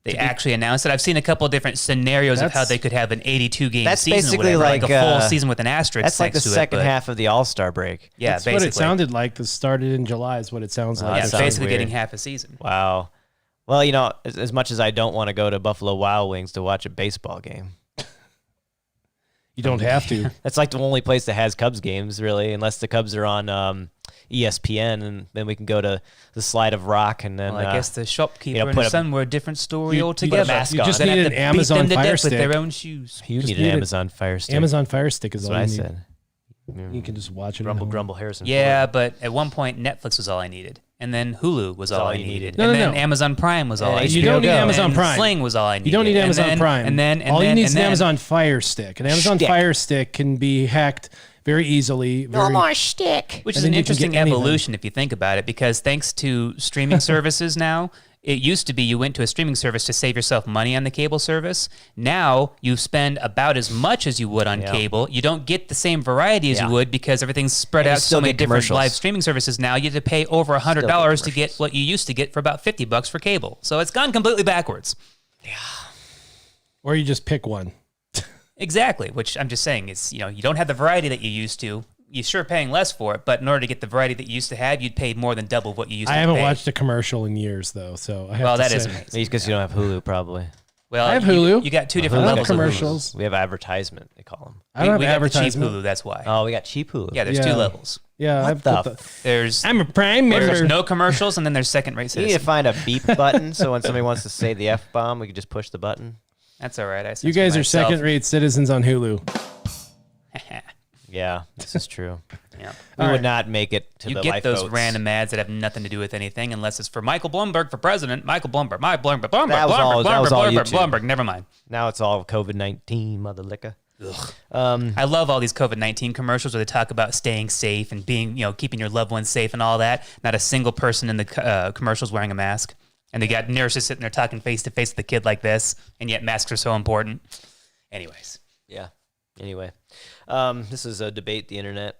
They actually announced it. I've seen a couple of different scenarios of how they could have an 82-game that's season. Basically or whatever, like a full season with an asterisk. That's like the second half of the All-Star break. Yeah, that's basically. What it sounded like. This started in July is what it sounds like. Yeah, basically getting half a season. Wow. Well, as much as I don't want to go to Buffalo Wild Wings to watch a baseball game. You don't have to. That's like the only place that has Cubs games, really, unless the Cubs are on ESPN, and then we can go to the Slide of Rock. And then I guess the shopkeeper and the son were a different story altogether. You just need an Amazon Fire Stick with their own shoes. You need an Amazon Fire Stick. Amazon Fire Stick is That's all what I you need. said. You can just watch it. Grumble, Harrison. Yeah, but at one point Netflix was all I needed, and then Hulu was all I needed, and then Amazon Prime was all I needed. You don't need Amazon Prime. Sling was all I needed. You don't need Amazon Prime. And then all you need is an Amazon Fire Stick. An Amazon Fire Stick can be hacked very easily. No more stick. Which is an interesting evolution if you think about it, because thanks to streaming services now. It used to be you went to a streaming service to save yourself money on the cable service. Now you spend about as much as you would on cable. You don't get the same variety as you would because everything's spread out so many different live streaming services now. You have to pay over $100 to get what you used to get for about $50 for cable. So it's gone completely backwards. Yeah. Or you just pick one. Exactly, which I'm just saying is, you don't have the variety that you used to. You're sure paying less for it, but in order to get the variety that you used to have, you'd pay more than double what you used to pay. I haven't watched a commercial in years, though, so I have well, to that say. is amazing. Because you don't have Hulu, probably. Well, I have Hulu. You got two different levels of commercials. We have advertisement, they call them. I don't we have got advertisement. the cheap Hulu, that's why. Oh, we got cheap Hulu. Yeah, there's two levels. Yeah, I'm a Prime member. There's no commercials, and then there's second-rate citizens. You need to find a beep button, so when somebody wants to say the F-bomb, we can just push the button. That's all right. You guys are second-rate citizens on Hulu. Yeah, this is true. Yeah. We would not make it to the life You get those votes. random ads that have nothing to do with anything unless it's for Michael Bloomberg for president. Michael Bloomberg, Bloomberg. Never mind. Now it's all COVID-19, mother liquor. I love all these COVID-19 commercials where they talk about staying safe and being, keeping your loved ones safe and all that. Not a single person in the commercials wearing a mask. And they got nurses sitting there talking face to face with the kid like this, and yet masks are so important. Anyways. Yeah. Anyway, this is a debate the internet.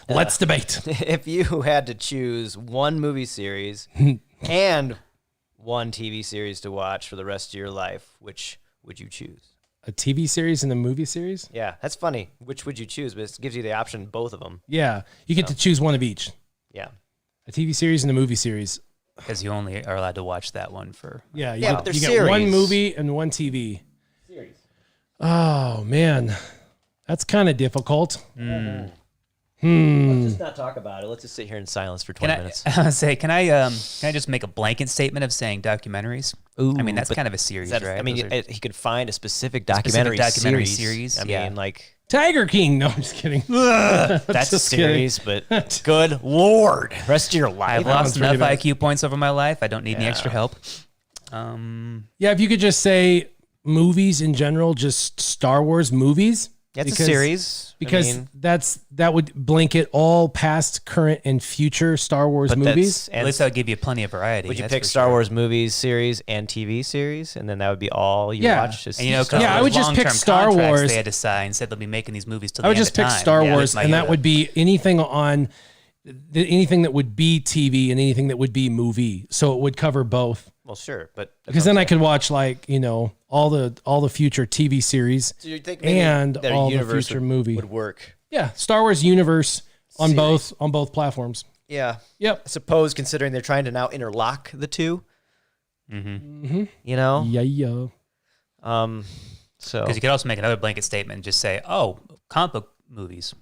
Let's debate. If you had to choose one movie series and one TV series to watch for the rest of your life, which would you choose? a TV series and a movie series. Yeah, that's funny. Which would you choose? But it gives you the option, both of them. Yeah, you get to choose one of each. Yeah. A TV series and a movie series. Because you only are allowed to watch that one for. Yeah, but they're you series. get one movie and one TV. Series. Oh man, that's kind of difficult. Let's just not talk about it. Let's just sit here in silence for 20 minutes. Can I just make a blanket statement of saying documentaries? Ooh, I mean, that's kind of a series, right? I mean, Those are- he could find a specific documentary series. I yeah. mean, like Tiger King. No, I'm just kidding. that's a Just series, but good Lord, rest of your life. I've lost one's pretty enough bad. IQ points over my life. I don't need any extra help. Yeah, if you could just say movies in general, just Star Wars movies. That's a series. Because that would blanket all past, current, and future Star Wars movies. At least that would give you plenty of variety. Would you that's pick for Star sure. Wars movies, series, and TV series, and then that would be all you Yeah. watch? Just And, you know, Star Yeah, I Wars? would just pick long-term Star contracts Wars. They had to sign, said they'll be making these movies till I the would end just of pick time. Star Yeah, Wars, that's my and that idea. would be anything on anything that would be TV and anything that would be movie. So it would cover both. Well, sure, but Because then I could watch all the future TV series so you think maybe and their all the universe future movie. would work. Yeah, Star Wars universe on Series. both platforms. Yeah, Yep. I suppose considering they're trying to now interlock the two. You know, Yeah. so Because you could also make another blanket statement and just say, "Oh, comic book movies."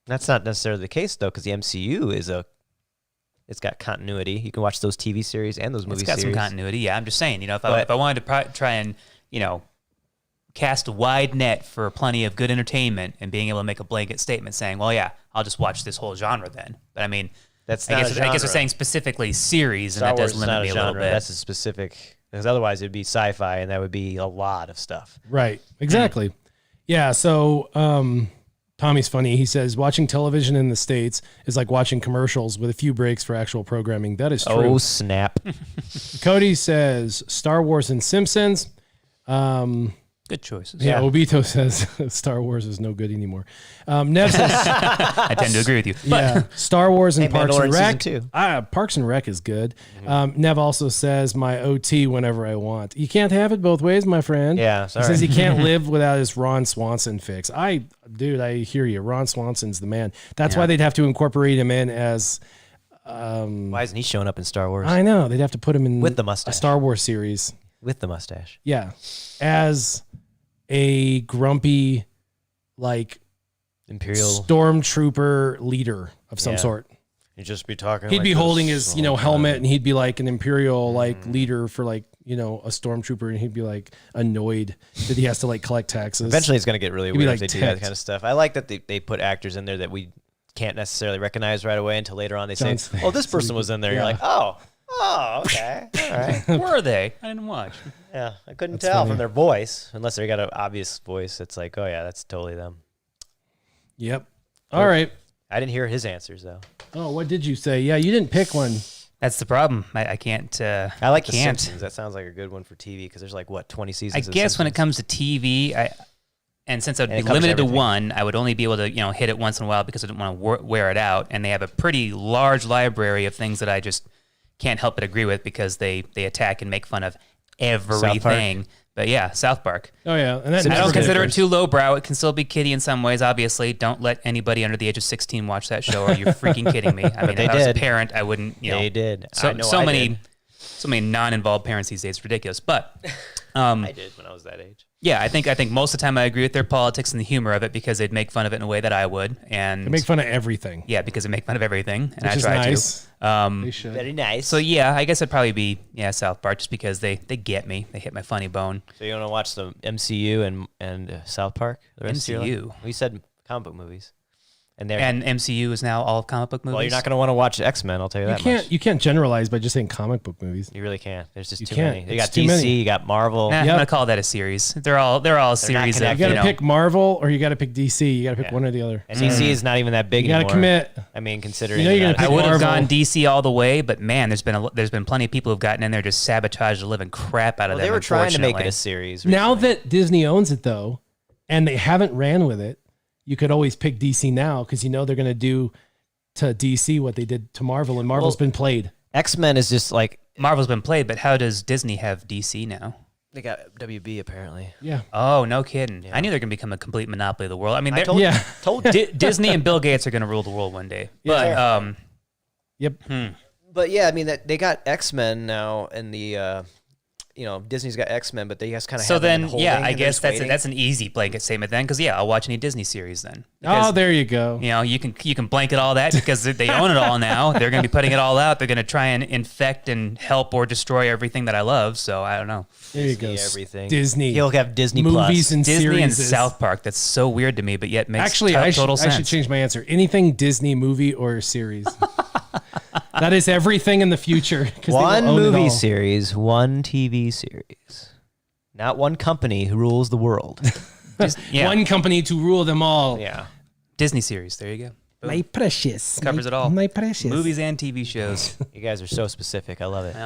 that's not necessarily the case though, because the MCU it's got continuity. You can watch those TV series and those movie It's got series. some continuity. Yeah, I'm just saying. You know, if I wanted to try and cast a wide net for plenty of good entertainment and being able to make a blanket statement saying, "Well, yeah, I'll just watch this whole genre then." But I mean, That's I not guess a genre. we're saying specifically series, and Star that Wars does is limit not me a a little genre. bit. That's a specific, because otherwise it'd be sci-fi, and that would be a lot of stuff. Right. Exactly. Yeah. So Tommy's funny. He says watching television in the States is like watching commercials with a few breaks for actual programming. That is true. Oh snap! Cody says Star Wars and Simpsons. Good choices. Yeah, Obito says Star Wars is no good anymore. Nev says, I tend to agree with you. But yeah, Star Wars and Hey, Parks and Mandalorian Rec. season 2. Parks and Rec is good. Nev also says my OT whenever I want. You can't have it both ways, my friend. Yeah, He sorry. says he can't live without his Ron Swanson fix. I hear you. Ron Swanson's the man. That's why they'd have to incorporate him in as. Why isn't he showing up in Star Wars I know they'd have to put him in With the a mustache. Star Wars series. with the mustache? Yeah, as a grumpy, like Imperial. stormtrooper leader of some Yeah. sort. You'd just be talking. He'd like be this holding his, the whole helmet, time. and he'd be like an imperial leader for a stormtrooper, and he'd be like annoyed that he has to collect taxes. Eventually, it's going to get really He'd be, weird like, if they do that ticked. kind of stuff. I like that they put actors in there that we can't necessarily recognize right away until later on they John say, "Oh, this person was in there." You're Yeah. like, "Oh, okay, all right." were they? I didn't watch. Yeah, I couldn't That's tell funny. from their voice, unless they got an obvious voice. It's like, oh yeah, that's totally them. Yep. All right. I didn't hear his answers though. Oh, what did you say? Yeah, you didn't pick one. That's the problem. I can't. I like The can't. Simpsons. That sounds like a good one for TV because there's 20 I seasons. of guess when it Simpsons. comes to TV, since I'd And it be covers limited everything. to one, I would only be able to hit it once in a while because I didn't want to wear it out. And they have a pretty large library of things that I just can't help but agree with because they attack and make fun of everything. But yeah, South Park. Oh yeah, and that I never don't consider it differs. too lowbrow. It can still be kiddie in some ways. Obviously, don't let anybody under the age of 16 watch that show, or you're freaking kidding me. I mean, they if I was a did. parent, I wouldn't. They did. So I know so I many, did. so many non-involved parents these days. It's ridiculous. But I did when I was that age. yeah, I think most of the time I agree with their politics and the humor of it because they'd make fun of it in a way that I would, and They make fun of everything. yeah, because they make fun of everything, and Which I is try nice. to. They should. Very nice. So yeah, I guess it'd probably be South Park just because they get me, they hit my funny bone. So you want to watch the MCU and South Park? The rest of your life? MCU? We said comic book movies, and they're And MCU is now all comic book movies. well, you're not going to want to watch X-Men. I'll tell you that much. You can't generalize by just saying comic book movies. You really can't. There's just You too can't. many. You It's got too DC, many. you got Marvel. Nah, I'm Yep. gonna call that a series. They're all series connected. of You got to pick Marvel or you got to pick DC. You got to pick Yeah. one or the other. And DC is not even that big You got to anymore. commit. I mean, considering You know you're that- gonna I pick would have Marvel. gone DC all the way, but man, there's been plenty of people who've gotten in there just sabotaged the living crap out of well, them. they were trying to make it unfortunately. a series. Now recently. that Disney owns it though, and they haven't ran with it, you could always pick DC now because they're going to do to DC what they did to Marvel, and Marvel's been played. X-Men is just like Marvel's been played, but how does Disney have DC now? They got WB apparently. Yeah. Oh, no kidding. I knew they're going to become a complete monopoly of the world. I mean, told Disney and Bill Gates are going to rule the world one day. Yeah. But, Yep. But yeah, I mean they got X-Men now, and the Disney's got X-Men, but they just kind of so then, I guess that's an easy blanket statement then, because I'll watch any Disney series then. Because, there you go. You can blanket all that because they own it all now. They're going to be putting it all out. They're going to try and infect and help or destroy everything that I love. So I don't know. There you go. Everything. Disney. He'll have Disney movies Plus. and Disney series. and South Park. That's so weird to me, but yet makes Actually, total sense. I should change my answer. Anything Disney movie or series. That is everything in the future. One movie series, one TV series. Not one company who rules the world. One company to rule them all. Yeah. Disney series. There you go. Boom. My precious. Covers it all. My precious. Movies and TV shows. You guys are so specific. I love it.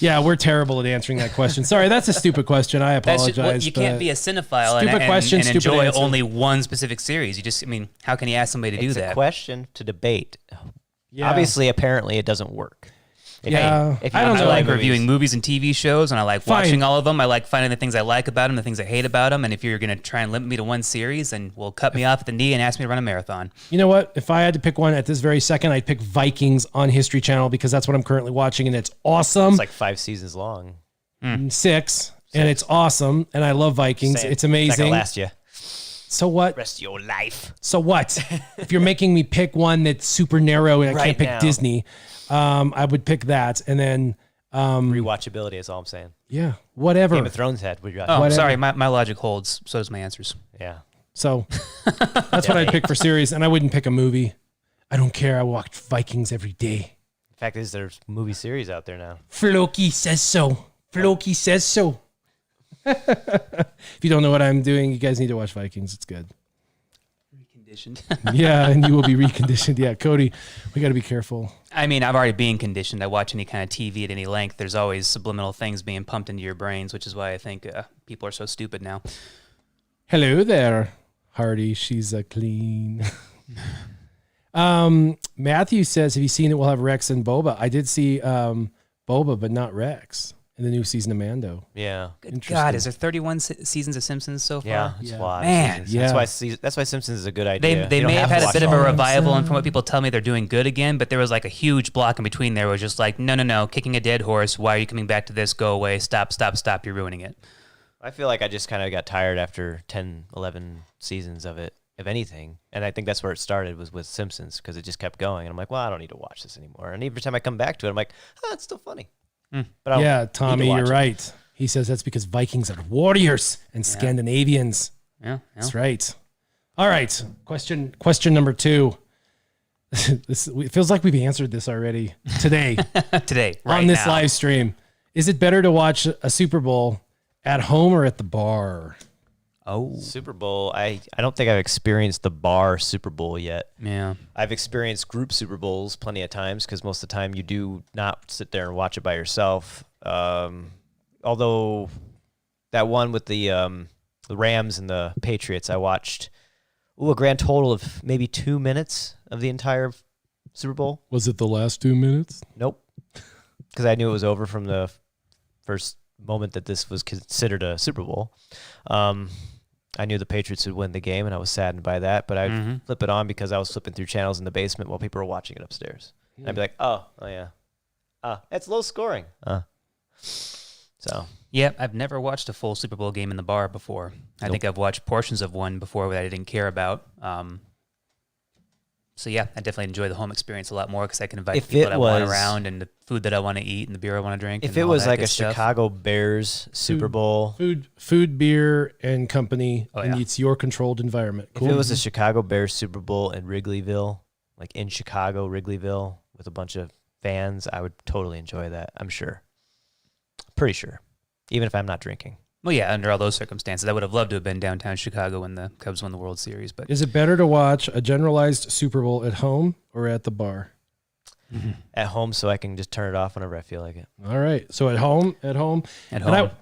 Yeah, we're terrible at answering that question. Sorry, that's a stupid question. I apologize. You can't be a cinephile Stupid question, and stupid enjoy answer. only one specific series. How can you ask somebody to do It's that? a question to debate. Yeah. Obviously, apparently, it doesn't work. I don't I know. like reviewing movies and TV shows, and I like Fine. watching all of them. I like finding the things I like about them, the things I hate about them. And if you're going to try and limit me to one series, then cut me off at the knee and ask me to run a marathon. You know what? If I had to pick one at this very second, I'd pick Vikings on History Channel because that's what I'm currently watching, and it's awesome. It's like 5 seasons long. 6, and it's awesome, and I love Vikings. It's amazing. It's not gonna last you. So what? Rest of your life. So what? If you're making me pick one that's super narrow and I Right can't pick now. Disney, I would pick that, and then Rewatchability is all I'm saying. whatever. Game of Thrones had. Oh, Whatever. sorry. My logic holds. So does my answers. Yeah. So that's what I'd pick for series, and I wouldn't pick a movie. I don't care. I watch Vikings every day. The fact is, there's movie series out there now. Floki says so. Floki says so. If you don't know what I'm doing, you guys need to watch Vikings. It's good. Reconditioned. Yeah, and you will be reconditioned. Yeah, Cody, we got to be careful. I mean, I've already been conditioned. I watch any kind of TV at any length. There's always subliminal things being pumped into your brains, which is why I think people are so stupid now. Hello there, Hardy. She's a clean. Matthew says, have you seen it? We'll have Rex and Boba. I did see Boba, but not Rex in the new season of Mando. Yeah. Good God, is there 31 seasons of Simpsons so far? Yeah. It's a lot of Man. seasons. Yeah. That's why Simpsons is a good idea. They You don't may have to had a watch bit of all a of them. revival, and from what people tell me, they're doing good again. But there was like a huge block in between there, where it was just like, no, kicking a dead horse. Why are you coming back to this? Go away! Stop! You're ruining it. I feel like I just kind of got tired after 10, 11 seasons of it, of anything. And I think that's where it started, was with Simpsons, because it just kept going. And I'm like, well, I don't need to watch this anymore. And every time I come back to it, I'm like, oh, it's still funny. But I don't Yeah, need to Tommy, watch you're it. right. He says that's because Vikings are warriors and Scandinavians. Yeah. That's right. All right. Question number 2. It feels like we've answered this already today Today, right on this now. live stream. Is it better to watch a Super Bowl at home or at the bar? Oh, Super Bowl, I don't think I've experienced the bar Super Bowl yet. yeah. I've experienced group Super Bowls plenty of times, because most of the time you do not sit there and watch it by yourself. Although that one with the Rams and the Patriots, I watched a grand total of maybe 2 minutes of the entire Super Bowl. Was it the last 2 minutes? Nope, because I knew it was over from the first moment that this was considered a Super Bowl. I knew the Patriots would win the game, and I was saddened by that. But I'd flip it on because I was flipping through channels in the basement while people were watching it upstairs. And I'd be like, oh yeah, it's low scoring. So Yeah, I've never watched a full Super Bowl game in the bar before. I think I've watched portions of one before that I didn't care about. So yeah, I definitely enjoy the home experience a lot more because I can invite If people it that I want was- around, and the food that I want to eat, and the beer I want to drink. if and it all was that like good a stuff. Chicago Bears Super Bowl, Food, beer, and company, Oh, and yeah. it's your controlled environment. if it was a Chicago Bears Super Bowl in Wrigleyville, like in Chicago, Wrigleyville, with a bunch of fans, I would totally enjoy that. I'm sure. Pretty sure. Even if I'm not drinking. Well, yeah, under all those circumstances, I would have loved to have been downtown Chicago when the Cubs won the World Series. But Is it better to watch a generalized Super Bowl at home or at the bar? At home, so I can just turn it off whenever I feel like it. All right. So at home. at And home,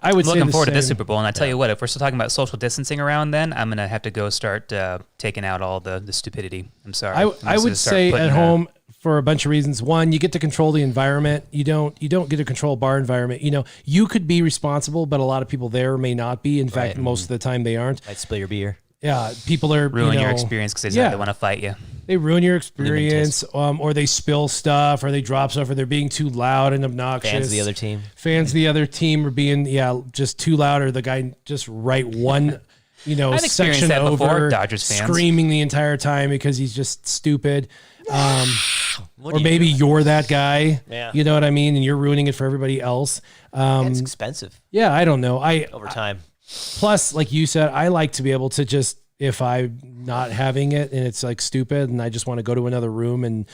I would say looking the forward to this same. Super Bowl. And I tell you what, if we're still talking about social distancing around, then I'm gonna have to go start taking out all the stupidity. I'm sorry. I would say at home for a bunch of reasons. One, you get to control the environment. You don't get to control bar environment. You could be responsible, but a lot of people there may not be. In fact, most of the time they aren't. Might spill your beer. Yeah, people are ruin your experience because they want to fight you. They ruin your experience, or they spill stuff, or they drop stuff, or they're being too loud and obnoxious. Fans of the other team are being just too loud, or the guy just right one section that over, before, Dodgers fans. Screaming the entire time because he's just stupid. Or maybe you're that guy. Yeah. You know what I mean, and you're ruining it for everybody else. It's expensive. Yeah, I don't know. Over time. Plus, like you said, I like to be able to just, if I'm not having it and it's like stupid and I just want to go to another room and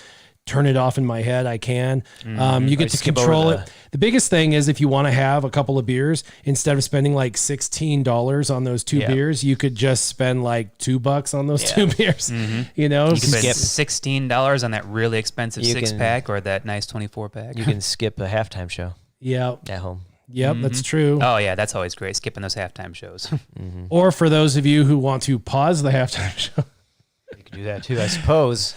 turn it off in my head, I can. You get to control it. The biggest thing is if you want to have a couple of beers, instead of spending like $16 on those two beers, you could just spend like $2 on those two beers. You can skip $16 on that really expensive 6-pack or that nice 24-pack. You can skip a halftime show. Yeah. At home. Yep, that's true. Oh, yeah, that's always great, skipping those halftime shows. Or for those of you who want to pause the halftime show. You can do that too, I suppose.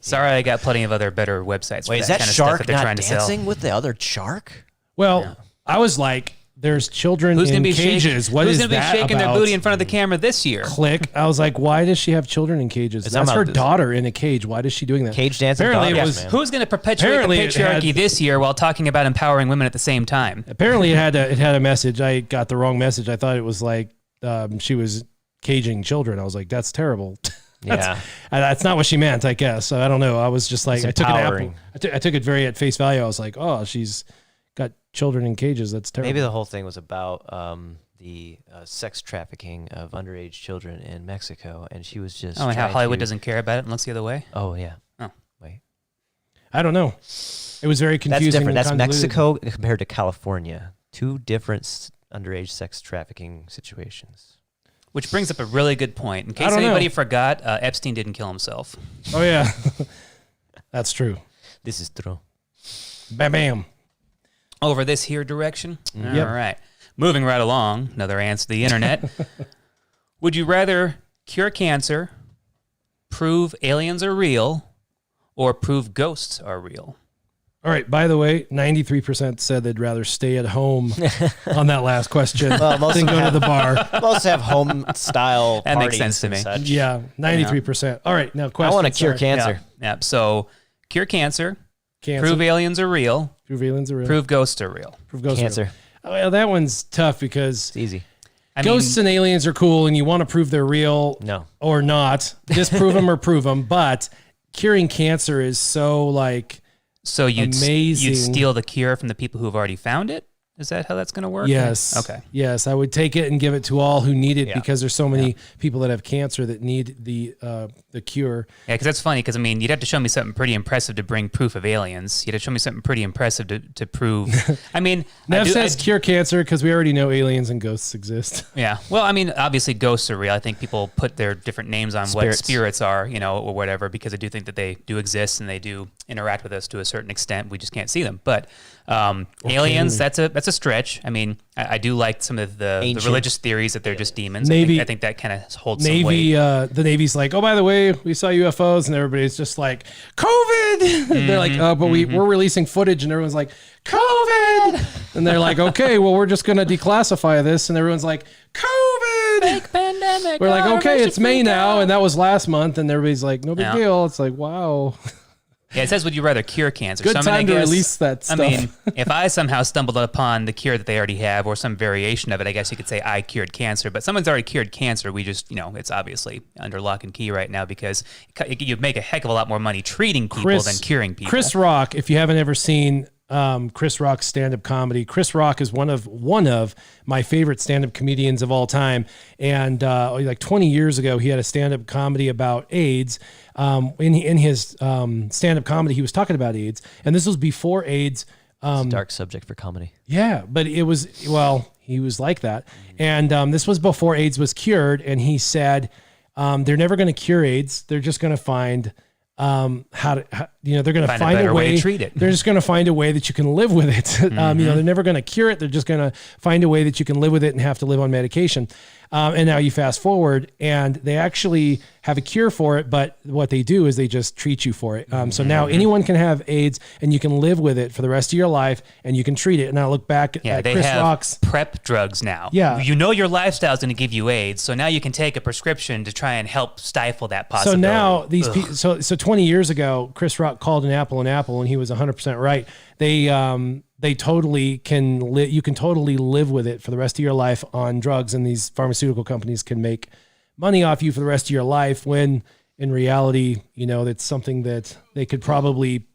Sorry, I got plenty of other better websites. Wait, for is that that kind of shark stuff that they're not trying to sell. dancing with the other shark? Well, I was like, there's children in cages. What is that about? Who's going to be shaking their booty in front of the camera this year? Click. I was like, why does she have children in cages? That's her daughter in a cage. Why is she doing that? Cage dancing. Apparently, it was. Who's going to perpetuate the patriarchy this year while talking about empowering women at the same time? Apparently, it had a message. I got the wrong message. I thought it was like she was caging children. I was like, that's terrible. That's not what she meant, I guess. So I don't know. I was just like, I took it very at face value. I was like, oh, she's got children in cages. That's terrible. Maybe the whole thing was about the sex trafficking of underage children in Mexico, and she was just. Oh, and how Hollywood doesn't care about it and looks the other way? Oh, yeah. Oh. Wait. I don't know. It was very confusing. That's different. That's Mexico compared to California. Two different underage sex trafficking situations. Which brings up a really good point. In case anybody forgot, Epstein didn't kill himself. Oh, yeah. That's true. This is true. Bam, bam. Over this here direction? Yep. All right. Moving right along, another answer to the internet. Would you rather cure cancer, prove aliens are real, or prove ghosts are real? All right. By the way, 93% said they'd rather stay at home on that last question than go to the bar. Most have home style that parties makes sense to me. Such. Yeah, 93%. All right, now question. I want to cure cancer. Yeah. So cure cancer, prove aliens are real, prove aliens are real, prove ghosts are real. Prove ghosts cancer. Are real. Well, that one's tough because it's easy. Ghosts and aliens are cool, and you want to prove they're real or not. Disprove them or prove them, but curing cancer is so like. So you'd steal the cure from the people who have already found it? Is that how that's going to work? Yes. Okay. Yes, I would take it and give it to all who need it because there's so many people that have cancer that need the cure. Yeah, because that's funny because, I mean, you'd have to show me something pretty impressive to bring proof of aliens. You'd have to show me something pretty impressive to prove. I mean... Nev says cure cancer because we already know aliens and ghosts exist. Yeah. Well, I mean, obviously ghosts are real. I think people put their different names on what spirits are, or whatever, because I do think that they do exist and they do interact with us to a certain extent. We just can't see them. But aliens, that's a stretch. I mean, I do like some of the religious theories that they're just demons. I think that kind of holds some weight. The Navy's like, oh, by the way, we saw UFOs, and everybody's just like, COVID. They're like, oh, but we're releasing footage, and everyone's like, COVID. And they're like, okay, well, we're just going to declassify this, and everyone's like, COVID. Fake pandemic. We're like, okay, it's May now, and that was last month, and everybody's like, no big deal. It's like, wow. Yeah, it says, would you rather cure cancer? Good time to release that stuff. I mean, if I somehow stumbled upon the cure that they already have or some variation of it, I guess you could say I cured cancer. But someone's already cured cancer. We just, it's obviously under lock and key right now because you make a heck of a lot more money treating people than curing people. Chris Rock, if you haven't ever seen Chris Rock's stand-up comedy, Chris Rock is one of my favorite stand-up comedians of all time. And like 20 years ago, he had a stand-up comedy about AIDS. In his stand-up comedy, he was talking about AIDS, and this was before AIDS. It's a dark subject for comedy. Yeah, but he was like that. And this was before AIDS was cured, and he said they're never going to cure AIDS. They're just going to find they're going to find a way to treat it. They're just going to find a way that you can live with it. They're never going to cure it. They're just going to find a way that you can live with it and have to live on medication. And now you fast forward and they actually have a cure for it. But what they do is they just treat you for it. So now anyone can have AIDS and you can live with it for the rest of your life and you can treat it. And I look back at Chris Rock's PrEP drugs now. Yeah. Your lifestyle is going to give you AIDS. So now you can take a prescription to try and help stifle that possibility. So now these people, so 20 years ago, Chris Rock called an apple, and he was 100% right. They totally can you can totally live with it for the rest of your life on drugs, and these pharmaceutical companies can make money off you for the rest of your life, when in reality, that's something that they could probably,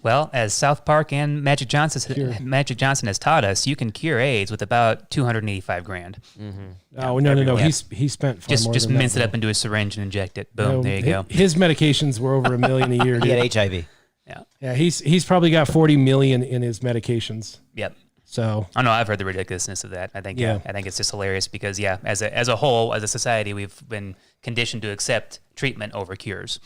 Well, as South Park and Magic Johnson has taught us, you can cure AIDS with about $285,000. Oh, no. He spent far more just than mince that. it up into a syringe and inject it. Boom, there you go. His medications were over $1 million a year. He had HIV. Yeah, he's probably got 40 million in his medications. Yep. So I know I've heard the ridiculousness of that. I think it's just hilarious because as a whole, as a society, we've been conditioned to accept treatment over cures.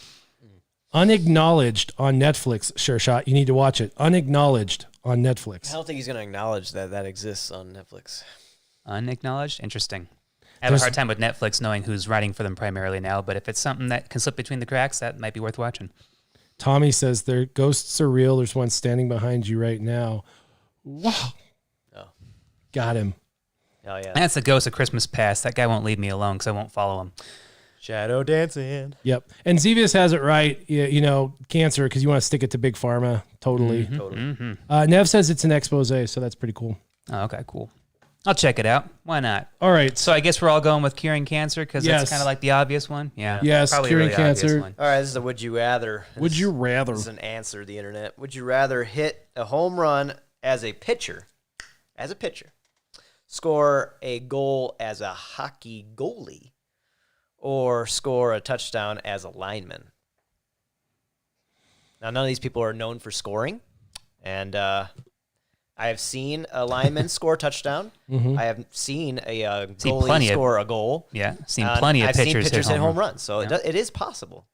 Unacknowledged on Netflix, SureShot. You need to watch it. Unacknowledged on Netflix. I don't think he's going to acknowledge that exists on Netflix. Unacknowledged? Interesting. I have a hard time with Netflix knowing who's writing for them primarily now, but if it's something that can slip between the cracks, that might be worth watching. Tommy says their ghosts are real. There's one standing behind you right now. Wow. Oh. Got him. Oh, yeah. That's the ghost of Christmas past. That guy won't leave me alone because I won't follow him. Shadow dancing. Yep. And Zevius has it right. Cancer, because you want to stick it to big pharma. Totally. Nev says it's an expose, so that's pretty cool. Oh, okay, cool. I'll check it out. Why not? All right. So I guess we're all going with curing cancer because that's kind of like the obvious one. Yeah. Yes, probably curing really cancer. one. All right, this is a would you rather. Would you rather? This is an answer to the internet. Would you rather hit a home run as a pitcher, score a goal as a hockey goalie, or score a touchdown as a lineman? Now, none of these people are known for scoring, and I have seen a lineman score a touchdown. I have seen a goalie score a goal. Yeah, seen plenty of pitchers hit home runs. So it is possible.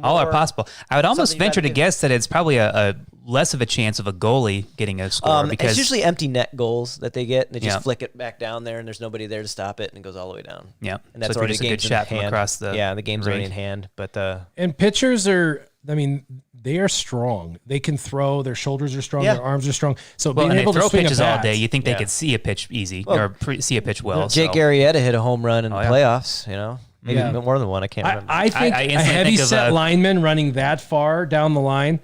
All are possible. I would almost venture to guess that it's probably a less of a chance of a goalie getting a score because it's usually empty net goals that they get. And they just flick it back down there, and there's nobody there to stop it, and it goes all the way down. Yeah, and that's so already just a good shot from across the the game's already in hand. But and pitchers are. I mean, they are strong. They can throw. Their shoulders are strong. Their arms are strong. So being able to swing pitches a bat, all day, you think they could see a pitch easy see a pitch well. Jake Arrieta hit a home run in the playoffs. Maybe more than one. I can't remember. I think a heavy set lineman running that far down the line,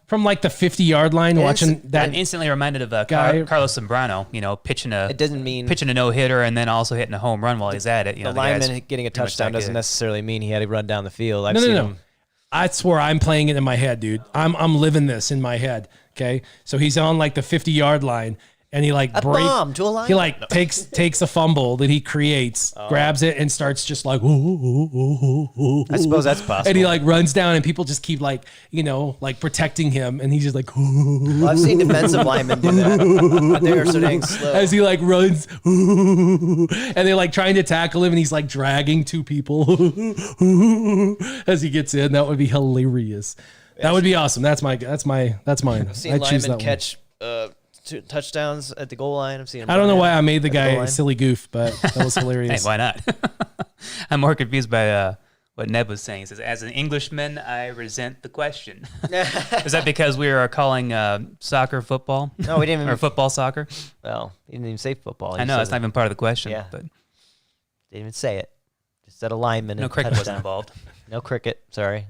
from like the 50-yard line, watching that. I'm instantly reminded of guy, Carlos Zambrano. pitching a no-hitter and then also hitting a home run while he's at it. The lineman getting a touchdown doesn't necessarily mean he had to run down the field. I've seen him. No. That's where I'm playing it in my head, dude. I'm living this in my head. Okay, so he's on like the 50-yard line, and he takes a fumble that he creates, grabs it, and starts just like. I suppose that's possible. And he runs down, and people just keep protecting him, and he's just like. Well, I've seen defensive linemen do that, but they're so dang slow. As he runs, and they're trying to tackle him, and he's dragging two people as he gets in. That would be hilarious. That would be awesome. That's mine. I've seen linemen catch two touchdowns at the goal line. I've seen him. I don't know why I made the guy a silly goof, but that was hilarious. Hey, why not? I'm more confused by what Neb was saying. He says, as an Englishman, I resent the question. Is that because we are calling soccer football? No, we didn't even. Or football soccer? Well, he didn't even say football. I know, it's not even part of the question. Yeah. But didn't even say it. Just said a lineman. No cricket was involved. No cricket. Sorry.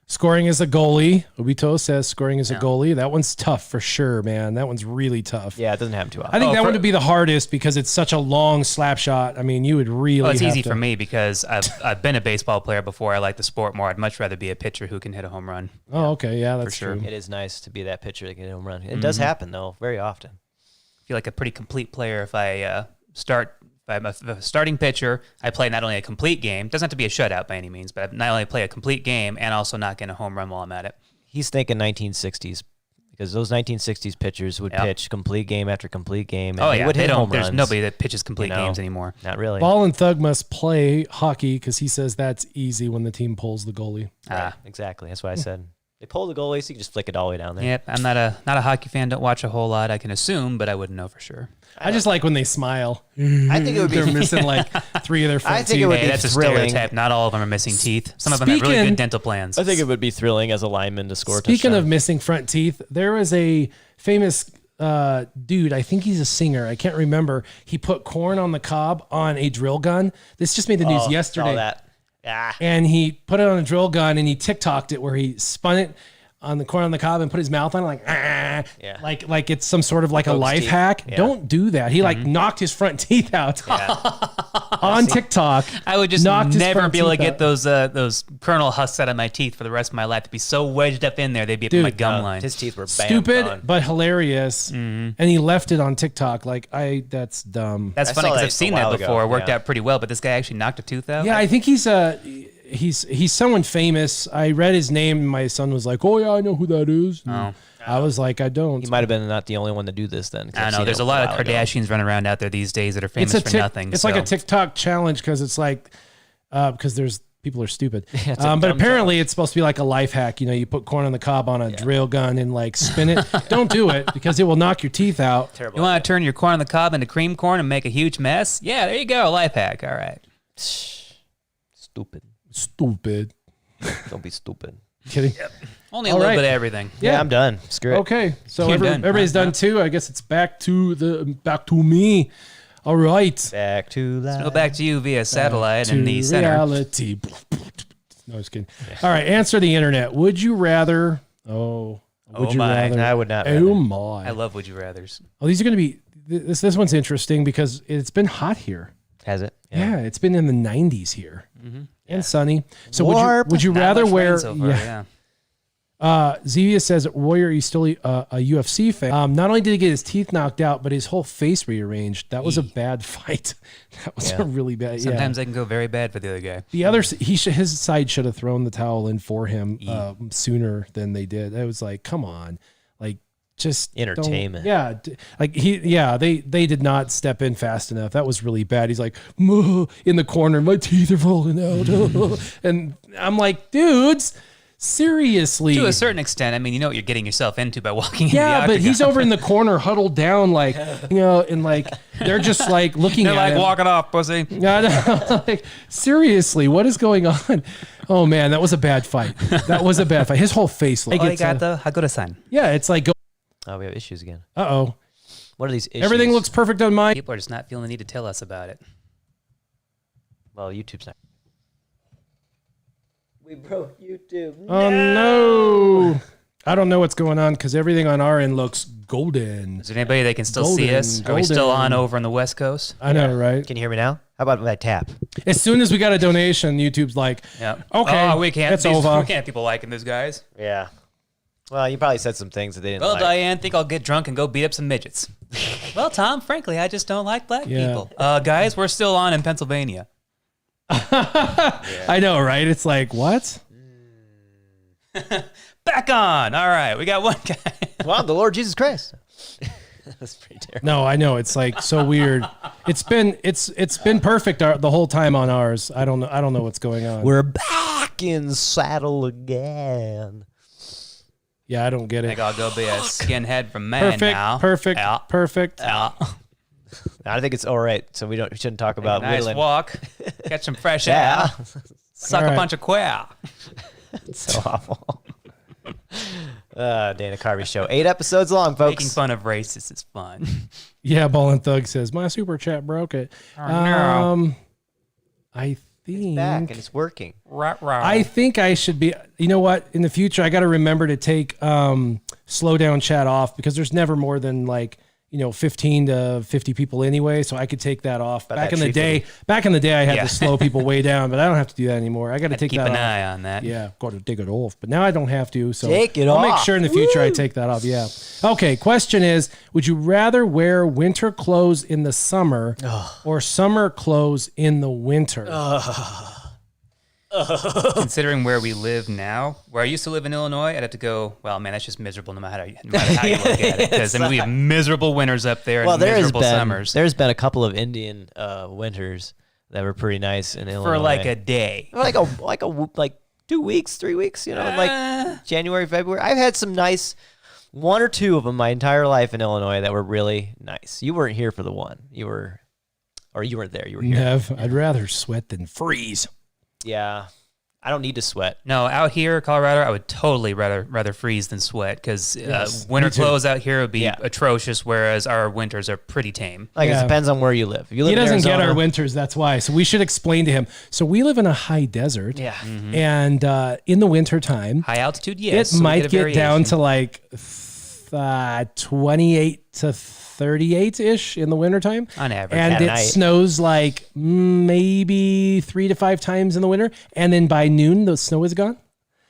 Scoring as a goalie. Obito says scoring as a goalie. That one's tough for sure, man. That one's really tough. Yeah, it doesn't happen too often. I think that one would be the hardest because it's such a long slap shot. I mean, you would really. Well, it's easy for me because I've been a baseball player before. I like the sport more. I'd much rather be a pitcher who can hit a home run. Oh, okay. Yeah, that's sure. True. It is nice to be that pitcher that can hit a home run. It does happen, though, very often. I feel like a pretty complete player if I start. If I'm a starting pitcher, I play not only a complete game, doesn't have to be a shutout by any means, but I not only play a complete game and also not get a home run while I'm at it. He's thinking 1960s because those 1960s pitchers would pitch complete game after complete game. And they would hit home runs. There's nobody that pitches complete games anymore. Not really. Ball and Thug must play hockey because he says that's easy when the team pulls the goalie. Right, exactly. That's what I said. They pull the goalie, so you can just flick it all the way down there. Yep, I'm not a hockey fan. Don't watch a whole lot. I can assume, but I wouldn't know for sure. I just like when they smile. I think it would be they're missing like 3 of their front I think teeth. it would be that's thrilling. a stereotype. Not all of them are missing teeth. Some of them have really good dental plans. I think it would be thrilling as a lineman to score a Speaking touchdown. of missing front teeth, there was a famous dude. I think he's a singer. I can't remember. He put corn on the cob on a drill gun. This just made the news yesterday. Saw that. Yeah. And he put it on a drill gun and he TikToked it where he spun it on the corn on the cob and put his mouth on it like it's some sort of like a life teeth. hack. Yeah. Don't do that. He like knocked his front teeth out on TikTok. I would just knocked his never front be able to teeth get those kernel husks out of my teeth for the rest of my life. To be so wedged up in there, they'd be up in my gum line. His teeth were bam, Stupid gone. but hilarious, and he left it on TikTok. Like that's dumb. That's I funny saw because that I've seen a that while before. ago, It worked yeah. out pretty well, but this guy actually knocked a tooth out. Yeah, I think he's someone famous. I read his name and my son was like, "Oh yeah, I know who that is." Oh. I was like, "I don't." He might have been not the only one to do this then. 'Cause I I've don't know. seen There's it a lot of while ago. Kardashians running around out there these days that are famous for nothing. It's like a TikTok challenge because it's like because there's people are stupid. It's a But dumb apparently it's supposed to be like a life hack. You know, you put corn on the cob on a drill gun and like spin it. Don't do it because it will knock your teeth out. Terrible. You want to turn your corn on the cob into cream corn and make a huge mess? Yeah, there you go. Life hack. All right. Stupid. Stupid. Don't be stupid. Kidding. Only a All little right. bit of everything. Yeah, I'm done. Screw it. Okay, so You're done. everybody's done too. I guess it's back to me. All right. Back to life. Go back to you via satellite in the To center. reality. No, just kidding. All right, answer the internet. Would you rather? Would you my. rather? I would not. Oh my! I love Would You Rathers. Oh, these are going to be. This one's interesting because it's been hot here. Has it? Yeah, it's been in the 90s here and sunny. So Warp. would you Not rather much wear? rain so far, yeah. Zevia says, Warrior, he's still a UFC fan. Not only did he get his teeth knocked out, but his whole face rearranged. That was a bad fight. That was a really bad. Sometimes they can go very bad for the other guy. The other, his side should have thrown the towel in for him sooner than they did. It was like, come on, like just don't- Entertainment. Yeah, they did not step in fast enough. That was really bad. He's like, "Moo," in the corner, my teeth are falling out, and I'm like, dudes. Seriously, To a certain extent, I mean, you know what you're getting yourself into by walking into the yeah, but octagon. he's over in the corner, huddled down, like and like they're just like looking They're at like, him. walk it off, pussy. No, like, seriously, what is going on? Oh man, that was a bad fight. That was a bad fight. His whole face. Like, Arigato, yeah, it's like, Oh, we have issues again. oh, What are these issues? everything looks perfect on mine. People are just not feeling the need to tell us about it. Well, YouTube's not. We broke YouTube. Oh no, I don't know what's going on because everything on our end looks golden. Is there anybody that can still see Golden, us? Are we still golden. on over on the West Coast? I know, right? Can you hear me now? How about my tap? As soon as we got a donation, YouTube's like, Yeah. okay, Oh, we can't. it's over. We can't have people liking those guys. Yeah. Well, you probably said some things that they didn't Well, like. Diane, think I'll get drunk and go beat up some midgets. Well, Tom, frankly, I just don't like black Yeah. people. Guys, we're still on in Pennsylvania. I know, right? It's like, what? Back on. All right, we got one guy. Well, the Lord Jesus Christ. That's pretty terrible. No, I know. It's like so weird. It's been perfect the whole time on ours. I don't know what's going on. We're back in saddle again. Yeah, I don't get I it. think I'll go be a skinhead from man Perfect, now. perfect, Yeah. perfect. Yeah. I think it's all right, so we shouldn't talk about Nice whittling. walk. Catch some fresh Yeah. air. Suck All a right. bunch of quail. It's so awful. Dana Carvey show. 8 episodes long, folks. Making fun of racists is fun. Yeah, Ballin' Thug says my super chat broke it. Oh, no. I think Back and it's working. I think I should be. You know what? In the future, I got to remember to take slow down chat off because there's never more than 15 to 50 people anyway. So I could take that off. Back in the day, I had Yeah. to slow people way down, but I don't have to do that anymore. I got to take Keep that an off. eye on that. Yeah, got to take it off. But now I don't have to. So Take it I'll make off. sure in the future I take that off. Yeah. Okay. Question is: would you rather wear winter clothes in the summer or summer clothes in the winter? Considering where we live now, where I used to live in Illinois, I'd have to go, well, man, that's just miserable no matter how you look at it. Because we have miserable winters up there and miserable summers. There's been a couple of Indian winters that were pretty nice in Illinois. For like a day. like 2 weeks, 3 weeks, in like January, February. I've had some nice 1 or 2 of them my entire life in Illinois that were really nice. You weren't here for the one. You weren't there. You were here. Nev, I'd rather sweat than freeze. Yeah. I don't need to sweat. No, out here, Colorado, I would totally rather freeze than sweat because winter clothes out here would be atrocious, whereas our winters are pretty tame. Like it depends on where you live. If you live he doesn't in Arizona, get our winters, that's why. So we should explain to him. So we live in a high desert. Yeah. Mm-hmm. And in the winter time, High altitude, yes. it so might get down variation. to like 28 to 38-ish in the wintertime. On average. And At it night. snows like maybe 3 to 5 times in the winter. And then by noon, the snow is gone.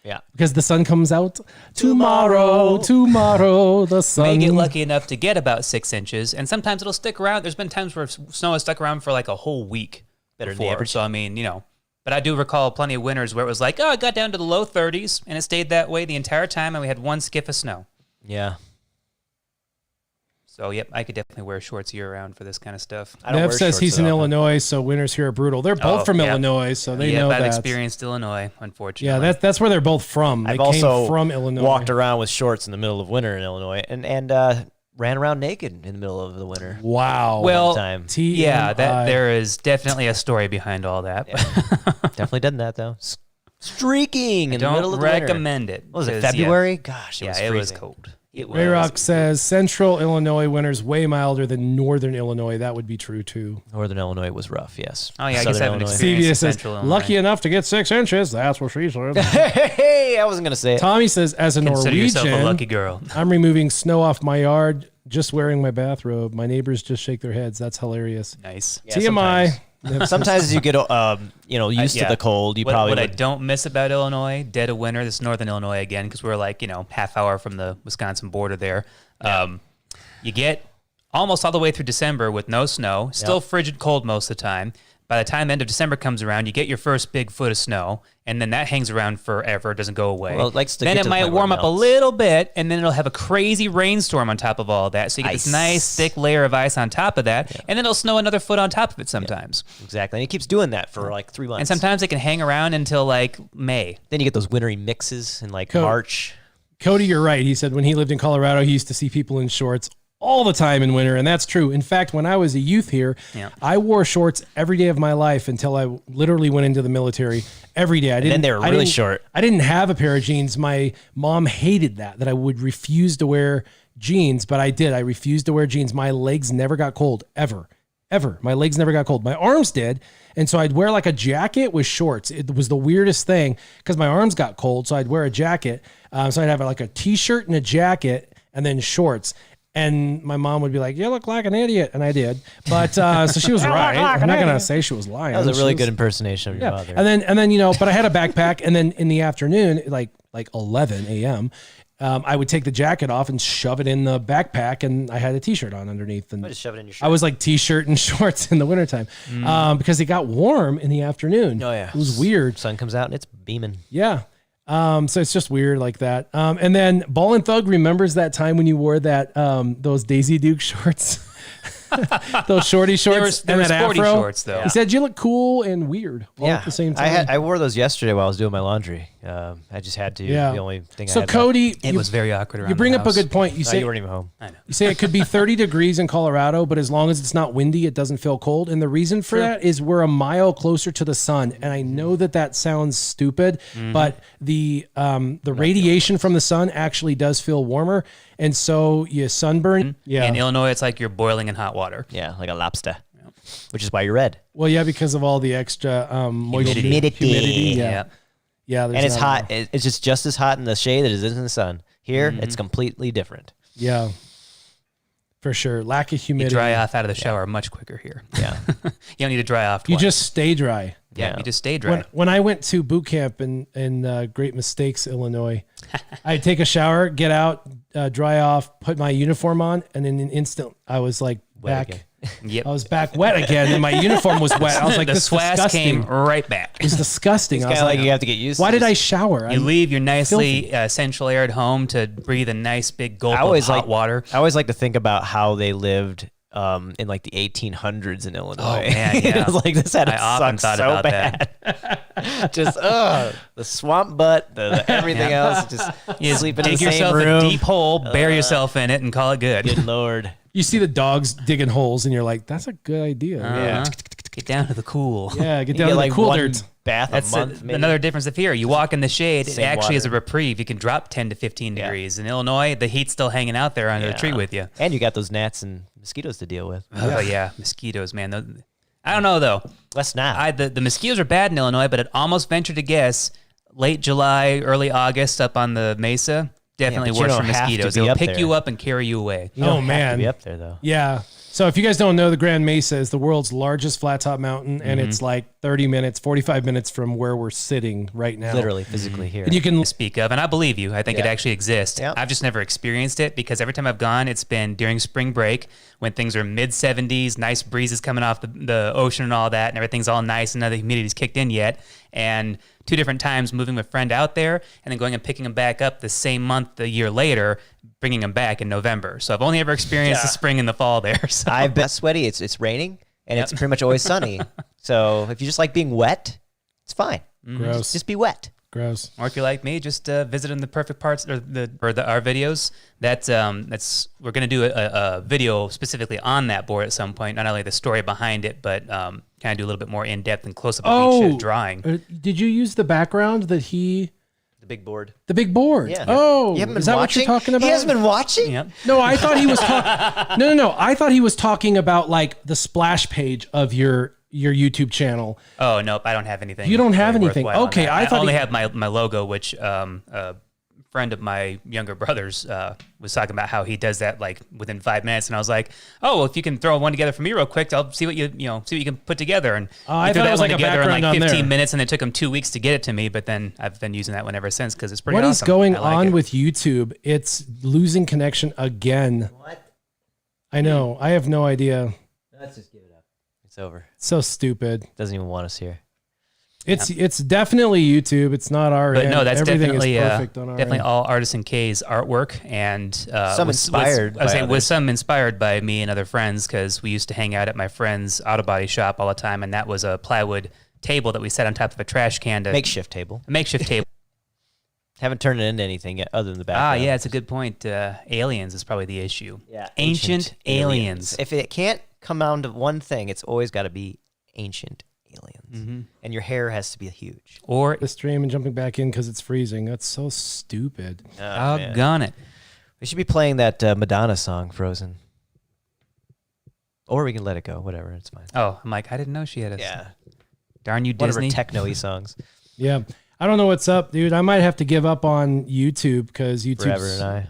Yeah. Because the sun comes out. Tomorrow, the sun. May get lucky enough to get about 6 inches, and sometimes it'll stick around. There's been times where snow has stuck around for like a whole week. Better than the before. average. So, I mean, but I do recall plenty of winters where it was like, it got down to the low 30s, and it stayed that way the entire time, and we had 1 skiff of snow. Yeah. So, yep, I could definitely wear shorts year-round for this kind of stuff. I don't Nev wear says shorts he's in that often. Illinois, so winters here are brutal. They're both from yep. Illinois, so they know I've that. experienced Illinois, unfortunately. Yeah, that's where they're both from. They I've came also from Illinois. walked around with shorts in the middle of winter in Illinois and ran around naked in the middle of the winter. Wow. Well, time. yeah, TMI. there is definitely a story behind all that. Definitely done that though. Streaking in the middle Don't of the winter. recommend it. What was it, 'cause, February? Gosh, it Yeah, was it was freezing. cold. It Ray was. Rock says Central Illinois winter's way milder than Northern Illinois. That would be true too. Northern Illinois was rough, yes. Oh, yeah, I guess I Southern haven't Illinois. experienced CBS says Central Illinois. lucky enough to get 6 inches. That's what she said. Hey, I wasn't going to say it. Tommy says as a Consider yourself a Norwegian, lucky girl. I'm removing snow off my yard just wearing my bathrobe. My neighbors just shake their heads. That's hilarious. Nice. Yeah, TMI. Sometimes as you get used to the cold, you probably What I would. don't miss about Illinois, dead of winter, this is Northern Illinois again, because we're like, half hour from the Wisconsin border there. You get almost all the way through December with no snow, still frigid cold most of the time. By the time the end of December comes around, you get your first big foot of snow, and then that hangs around forever. It doesn't go away. Well, it likes to then get it to the might point where warm it up a melts. little bit, and then it'll have a crazy rainstorm on top of all that. So you get this Ice. nice thick layer of ice on top of that, and then it'll snow another foot on top of it sometimes. Exactly. And he keeps doing that for like 3 months. And sometimes it can hang around until like May. Then you get those wintry mixes in like Cool. March. Cody, you're right. He said when he lived in Colorado, he used to see people in shorts all the time in winter, and that's true. In fact, when I was a youth here, Yeah. I wore shorts every day of my life until I literally went into the military every day. then they were I really didn't- short. I didn't have a pair of jeans. My mom hated that I would refuse to wear jeans, but I did. I refused to wear jeans. My legs never got cold, ever. My legs never got cold. My arms did. And so I'd wear like a jacket with shorts. It was the weirdest thing because my arms got cold. So I'd wear a jacket. So I'd have like a t-shirt and a jacket and then shorts. And my mom would be like, you look like an idiot. And I did. But so she was right. I'm not going to say she was lying. That was a really She good impersonation of your yeah. mother. And then, but I had a backpack. And then in the afternoon, like 11 a.m., I would take the jacket off and shove it in the backpack. And I had a t-shirt on underneath. And just shove it in your shirt. I was like t-shirt and shorts in the wintertime because it got warm in the afternoon. Oh, yeah. It was weird. Sun comes out and it's beaming. Yeah. So it's just weird like that. And then Ball and Thug remembers that time when you wore that those Daisy Duke shorts, those shorty shorts, They were and that sporty afro. shorts, though. He said you look cool and weird all at the same time. I wore those yesterday while I was doing my laundry. I just had to. Yeah. The only thing I So had Cody, It was very awkward around you bring the up a house. good point. You left. say You weren't even home. I know. You say it could be 30 degrees in Colorado, but as long as it's not windy, it doesn't feel cold. And the reason for that is we're a mile closer to the sun. And I know that sounds stupid, but the radiation from the sun actually does feel warmer. And so you sunburn. Yeah. In Illinois, it's like you're boiling in hot water. Yeah, like a lobster. Which is why you're red. Well, yeah, because of all the extra moisture. Humidity. Yeah. Yeah. And it's hot. It's just as hot in the shade as it is in the sun. Here, it's completely different. Yeah. For sure. Lack of You humidity. dry off out of the shower much quicker here. Yeah. You don't need to dry off You twice. just stay dry. You just stay dry. When I went to boot camp in Great Mistakes, Illinois, I'd take a shower, get out, dry off, put my uniform on, and in an instant, I was like back. again. Yep. I was back wet again, and my uniform was wet. I was like, the this is swass disgusting. came right back. It was disgusting. I Kind was of like like, you have to get used to why did I this. shower? You leave your nicely central aired home to breathe a nice big gulp of hot water. I always like to think about how they lived in like the 1800s in Illinois. Oh man, yeah. It was like this had I often thought so about bad. that. Just the swamp butt, the everything else. Just You sleep in the dig same yourself room. a deep hole, bury yourself in it, and call it good. Good Lord. You see the dogs digging holes, and you're like, "That's a good idea." Yeah. Get down to the cool. Yeah, get You down get to like the cool one dirt. bath That's a month. Maybe. another difference of here. You walk in the shade, it Same actually is a water. reprieve. You can drop 10 to 15 degrees. In Illinois, the heat's still hanging out there under the tree with you. And you got those gnats and mosquitoes to deal with. Oh, yeah. Mosquitoes, man. I don't know, though. Less now. The mosquitoes are bad in Illinois, but I'd almost venture to guess late July, early August up on the mesa, definitely but you worse for don't have to mosquitoes. be They'll up pick there. you up and carry you away. You don't Oh have to man, be up there though. yeah. So if you guys don't know, the Grand Mesa is the world's largest flat top mountain, and it's like 30 minutes, 45 minutes from where we're sitting right now. Literally, physically here. And you can To speak of, and I believe you. I think it Yeah. actually exists. Yep. I've just never experienced it because every time I've gone, it's been during spring break when things are mid 70s, nice breezes coming off the ocean and all that, and everything's all nice and none of the humidity's kicked in yet. And 2 different times moving a friend out there and then going and picking him back up the same month a year later, bringing him back in November. So I've only ever experienced the spring and the fall there. So. I've been sweaty. It's raining and it's pretty much always sunny. So if you just like being wet, it's fine. gross, Just be wet. gross. Or if you're like me, just visiting the perfect parts or our videos. That's we're gonna do a video specifically on that board at some point. Not only the story behind it, but kind of do a little bit more in depth and close up of each drawing. Did you use the background that he? The big board. The big board. Yeah. Oh, You haven't been is that watching? what you're talking about? He hasn't been watching? Yep. No, I thought he was talking. No. I thought he was talking about like the splash page of your YouTube channel. Oh nope, I don't have anything. You don't have really anything. worthwhile on Okay, that. I thought only he- have my logo, which a friend of my younger brother's was talking about how he does that like within 5 minutes, and I was like, oh, well, if you can throw one together for me real quick, I'll see what see what you can put together. And I he threw thought it that was one like a together in like background on 15 there. minutes, and it took him 2 weeks to get it to me. But then I've been using that one ever since because it's pretty. What is awesome. going I like on it. with YouTube? It's losing connection again. What? I know. I have no idea. Let's just give it up. It's over. So stupid. Doesn't even want us here. It's definitely YouTube. It's not our But end. no, that's Everything definitely is perfect on our definitely end. all Artisan K's artwork, and Some was inspired I was by saying, was others. some inspired by me and other friends because we used to hang out at my friend's auto body shop all the time, and that was a plywood table that we set on top of a trash can to Makeshift table. a makeshift table. Haven't turned it into anything yet other than the Ah, background. yeah, it's a good point. Aliens is probably the issue. Yeah, ancient aliens. If it can't come down to one thing, it's always got to be ancient aliens. And your hair has to be huge. Or The stream and jumping back in because it's freezing. That's so stupid. Oh, man. doggone it. We should be playing that Madonna song, Frozen. Or we can let it go. Whatever. It's fine. Oh, I'm like, I didn't know she had a Yeah. darn you, One of her Disney. techno-y songs. Yeah. I don't know what's up, dude. I might have to give up on YouTube because Forever YouTube's... and I.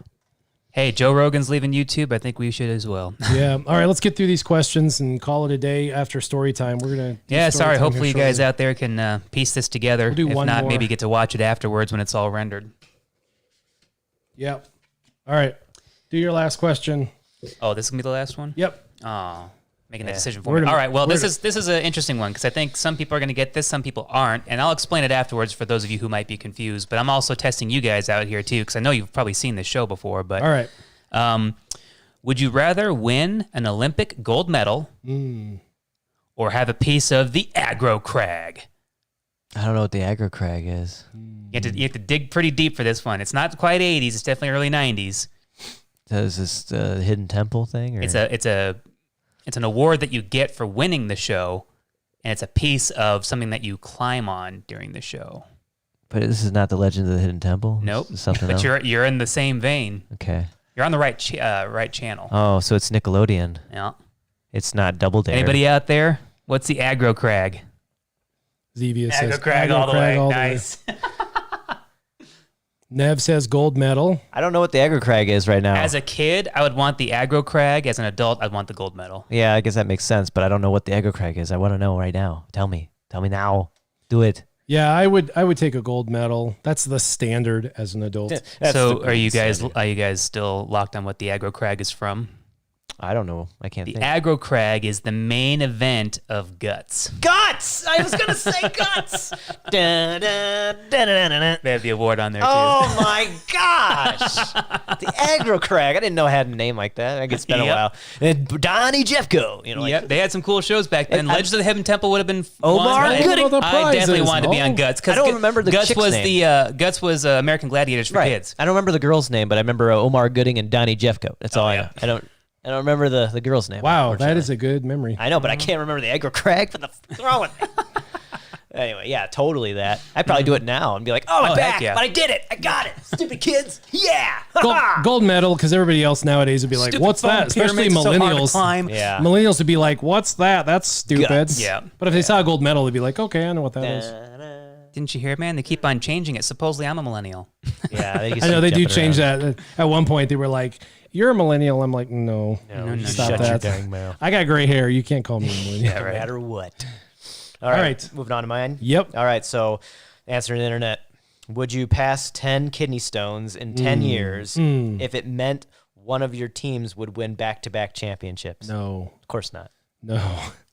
Hey, Joe Rogan's leaving YouTube. I think we should as well. Yeah. All right, let's get through these questions and call it a day after story time. We're going to... Yeah, sorry. Hopefully you guys out there can piece this together. We'll do if one not, more. maybe get to watch it afterwards when it's all rendered. Yep. All right. Do your last question. Oh, this is gonna be the last one. Yep. Oh, making that decision for Where me. to- All right. Well, where this is an interesting one because I think some people are gonna get this, some people aren't, and I'll explain it afterwards for those of you who might be confused. But I'm also testing you guys out here too because I know you've probably seen this show before. But All right. would you rather win an Olympic gold medal or have a piece of the aggro crag? I don't know what the aggro crag is. You have to dig pretty deep for this one. It's not quite 80s. It's definitely early 90s. Is this the hidden temple thing? Or? It's an award that you get for winning the show, and it's a piece of something that you climb on during the show. But this is not the Legend of the Hidden Temple? Nope. This is something But else? you're in the same vein. Okay. You're on the right channel. Oh, so it's Nickelodeon. Yeah. It's not Double Dare. Anybody out there? What's the aggro crag? Zevia says... Aggro crag all the way. all Nice. Nev says gold medal. I don't know what the aggro crag is right now. As a kid, I would want the aggro crag. As an adult, I'd want the gold medal. Yeah, I guess that makes sense, but I don't know what the aggro crag is. I want to know right now. Tell me. Tell me now. Do it. Yeah, I would take a gold medal. That's the standard as an adult. So are you guys still locked on what the aggro crag is from? I don't know. I can't The think. aggro crag is the main event of Guts. Guts! I was going to say Guts! Dun, dun, dun, dun, dun, dun. They have the award on there, too. Oh, my gosh! The aggro crag. I didn't know it had a name like that. I guess it's been a while. And Donnie Jeffco. You know, Yep, they had some cool shows back then. Legends of the Hidden Temple would have been Omar fun. Gooding. I definitely wanted to be on Guts. I don't remember the Guts chick's was name. Guts was American Gladiators for kids. I don't remember the girl's name, but I remember Omar Gooding and Donnie Jeffco. That's all I know. I don't remember the girl's name. Wow, that is a good memory. I know, but I can't remember the aggro crag for the throwing. Anyway, yeah, totally that. I'd probably do it now and be like, oh, my back, but I did it. I got it. Stupid kids. Yeah. Gold medal, because everybody else nowadays would be like, what's that? Especially millennials. Yeah. Millennials would be like, what's that? That's stupid. Guts. Yeah. But if they saw a gold medal, they'd be like, okay, I know what that is. Didn't you hear, man? They keep on changing it. Supposedly, I'm a millennial. Yeah, I know they do change that. At one point, they were like, "You're a millennial." I'm like, "No, stop shut that. your dang mouth. I got gray hair. You can't call me a millennial." No matter what. All right, moving on to mine. Yep. All right, so answer the internet. Would you pass 10 kidney stones in 10 years if it meant one of your teams would win back-to-back championships? No, Of course not. no.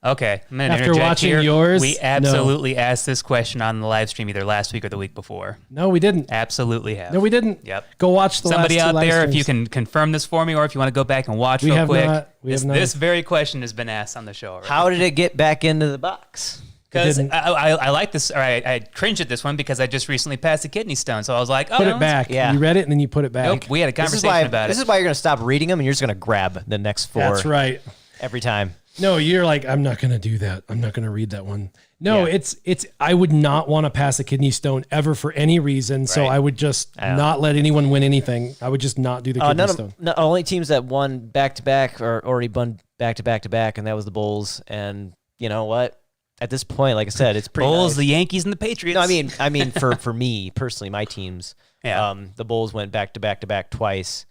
Okay, I'm gonna After interject watching here. yours, We absolutely asked this question on the live stream either last week or the week before. No, we didn't. Absolutely have. No, we didn't. Yep. Go watch the Somebody last out two live there, if you streams. can confirm this for me, or if you want to go back and watch We real have quick. not. We have not. This very question has been asked on the show already. How did it get back into the box? Because didn't. I like this, or I cringed at this one because I just recently passed a kidney stone, so I was like, oh, Put no, it back. Yeah. You read it and then you put it back. Nope, we had a conversation about This it. is why you're going to stop reading them and you're just going to grab the next 4 That's right. every time. No, you're like, I'm not going to do that. I'm not going to read that one. No, Yeah. it's. I would not want to pass a kidney stone ever for any reason. So Right. I would just not let anyone win anything. I would just not do the kidney stone. Only teams that won back-to-back or already won back-to-back-to-back, and that was the Bulls. And you know what? At this point, like I said, it's pretty Bulls, nice. the Yankees, and the Patriots. No, I mean, for me personally, my teams. Yeah. The Bulls went back-to-back-to-back twice.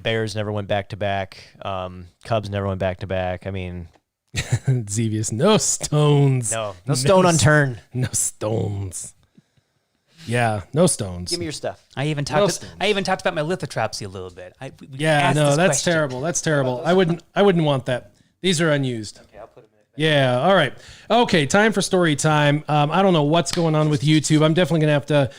Bears never went back-to-back. Cubs never went back-to-back. I mean, Zevious, no stones. no stone unturned. No stones. Yeah, no stones. Give me your stuff. I even talked about my lithotripsy a little bit. We Yeah, asked no, this that's question. terrible. That's terrible. I wouldn't want that. These are unused. Okay, I'll put them in. Yeah. All right. Okay. Time for story time. I don't know what's going on with YouTube. I'm definitely going to have to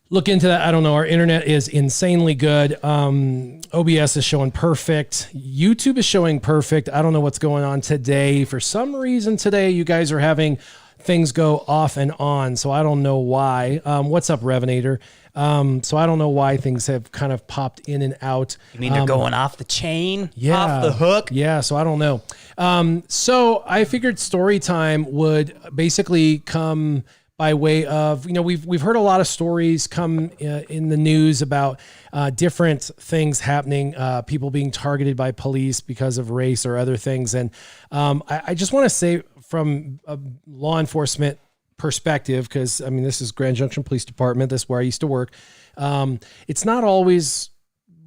look into that. I don't know. Our internet is insanely good. OBS is showing perfect. YouTube is showing perfect. I don't know what's going on today. For some reason today, you guys are having things go off and on. So I don't know why. What's up, Revenator? So I don't know why things have kind of popped in and out. You mean they're going off the chain? Yeah. Off the hook? Yeah, so I don't know. So I figured story time would basically come by way of, we've heard a lot of stories come in the news about different things happening, people being targeted by police because of race or other things. And I just want to say from a law enforcement perspective, because this is Grand Junction Police Department. This is where I used to work. It's not always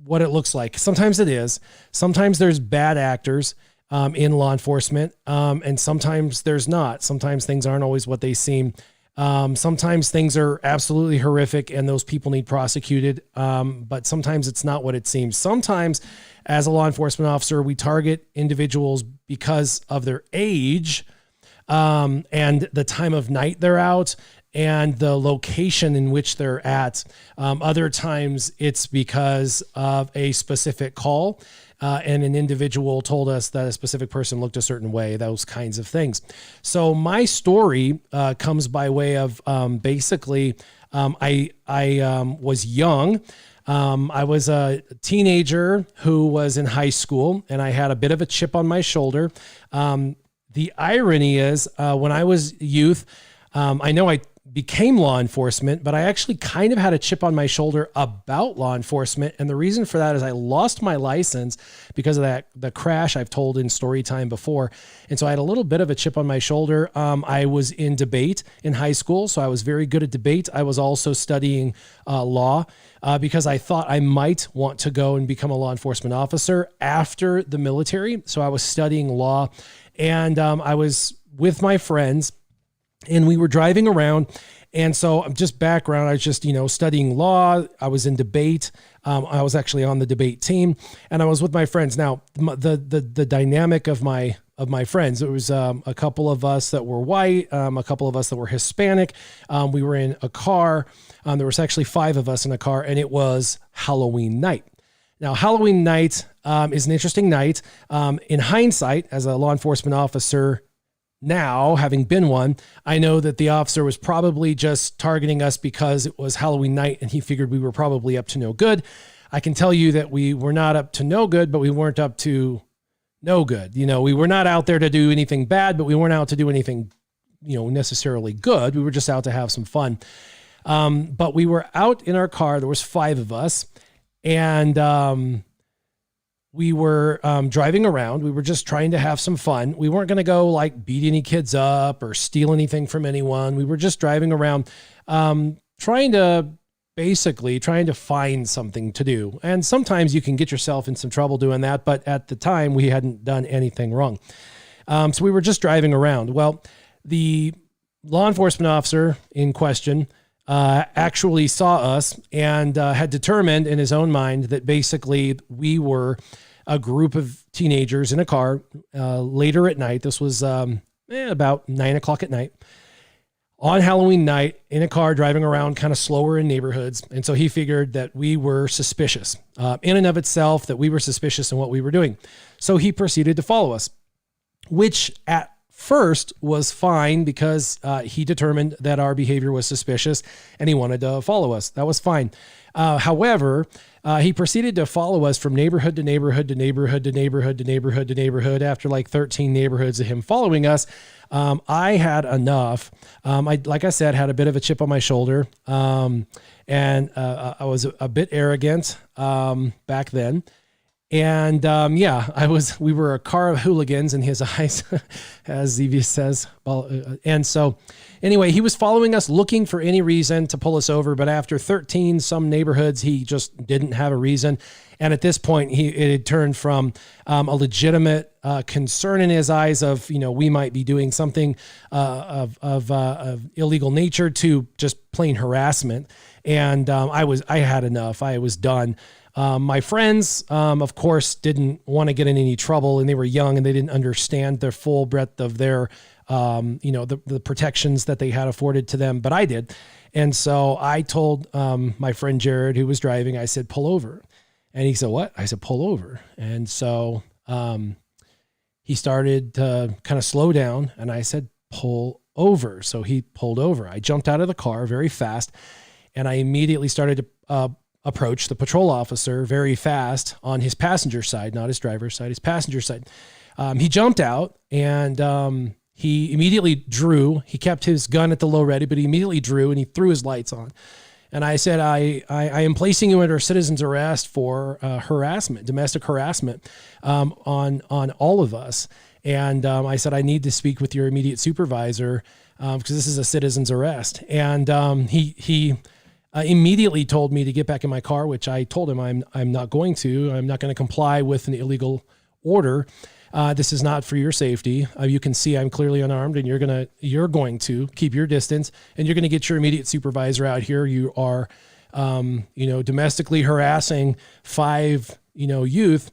what it looks like. Sometimes it is. Sometimes there's bad actors in law enforcement, and sometimes there's not. Sometimes things aren't always what they seem. Sometimes things are absolutely horrific and those people need prosecuted. But sometimes it's not what it seems. Sometimes as a law enforcement officer, we target individuals because of their age, and the time of night they're out and the location in which they're at. Other times it's because of a specific call, and an individual told us that a specific person looked a certain way, those kinds of things. So my story comes by way of basically I was young. I was a teenager who was in high school, and I had a bit of a chip on my shoulder. The irony is when I was youth, I know I became law enforcement, but I actually kind of had a chip on my shoulder about law enforcement. And the reason for that is I lost my license because of the crash I've told in story time before. And so I had a little bit of a chip on my shoulder. I was in debate in high school, so I was very good at debate. I was also studying law because I thought I might want to go and become a law enforcement officer after the military. So I was studying law, and I was with my friends, and we were driving around, And so just background, I was just, studying law. I was in debate. I was actually on the debate team, and I was with my friends. Now, the dynamic of my friends, it was a couple of us that were white, a couple of us that were Hispanic. We were in a car. There was actually 5 of us in a car, and it was Halloween night. Now, Halloween night is an interesting night. In hindsight, as a law enforcement officer now, having been one, I know that the officer was probably just targeting us because it was Halloween night and he figured we were probably up to no good. I can tell you that we were not up to no good, but we weren't up to no good. We were not out there to do anything bad, but we weren't out to do anything, necessarily good. We were just out to have some fun. But we were out in our car. There was 5 of us, and we were driving around. We were just trying to have some fun. We weren't going to go like beat any kids up or steal anything from anyone. We were just driving around, trying to find something to do. And sometimes you can get yourself in some trouble doing that. But at the time, we hadn't done anything wrong. So we were just driving around. Well, the law enforcement officer in question actually saw us and had determined in his own mind that basically we were a group of teenagers in a car later at night. This was about 9 o'clock at night on Halloween night in a car driving around kind of slower in neighborhoods. And so he figured that we were suspicious in and of itself, that we were suspicious in what we were doing. So he proceeded to follow us, which at first was fine because he determined that our behavior was suspicious and he wanted to follow us. That was fine. However, he proceeded to follow us from neighborhood to neighborhood to neighborhood to neighborhood to neighborhood to neighborhood. After like 13 neighborhoods of him following us, I had enough. Like I said, had a bit of a chip on my shoulder, and I was a bit arrogant back then. And we were a car of hooligans in his eyes, as Zevius says. And so anyway, he was following us looking for any reason to pull us over. But after 13 some neighborhoods, he just didn't have a reason. And at this point, it had turned from a legitimate concern in his eyes of, we might be doing something of illegal nature to just plain harassment. And I had enough. I was done. My friends, of course, didn't want to get in any trouble, and they were young and they didn't understand the full breadth of their, the protections that they had afforded to them, but I did. And so I told my friend Jared, who was driving, I said, pull over. And he said, what? I said, pull over. And so he started to kind of slow down, and I said, pull over. So he pulled over. I jumped out of the car very fast, and I immediately started to approach the patrol officer very fast on his passenger side, not his driver's side, his passenger side. He jumped out and he immediately drew. He kept his gun at the low ready, but he immediately drew and he threw his lights on. And I said, I am placing you under citizen's arrest for harassment, domestic harassment on all of us. And I said, I need to speak with your immediate supervisor because this is a citizen's arrest. And he immediately told me to get back in my car, which I told him I'm not going to. I'm not going to comply with an illegal order. This is not for your safety. You can see I'm clearly unarmed, and you're going to keep your distance, and you're going to get your immediate supervisor out here. You are, domestically harassing 5, youth,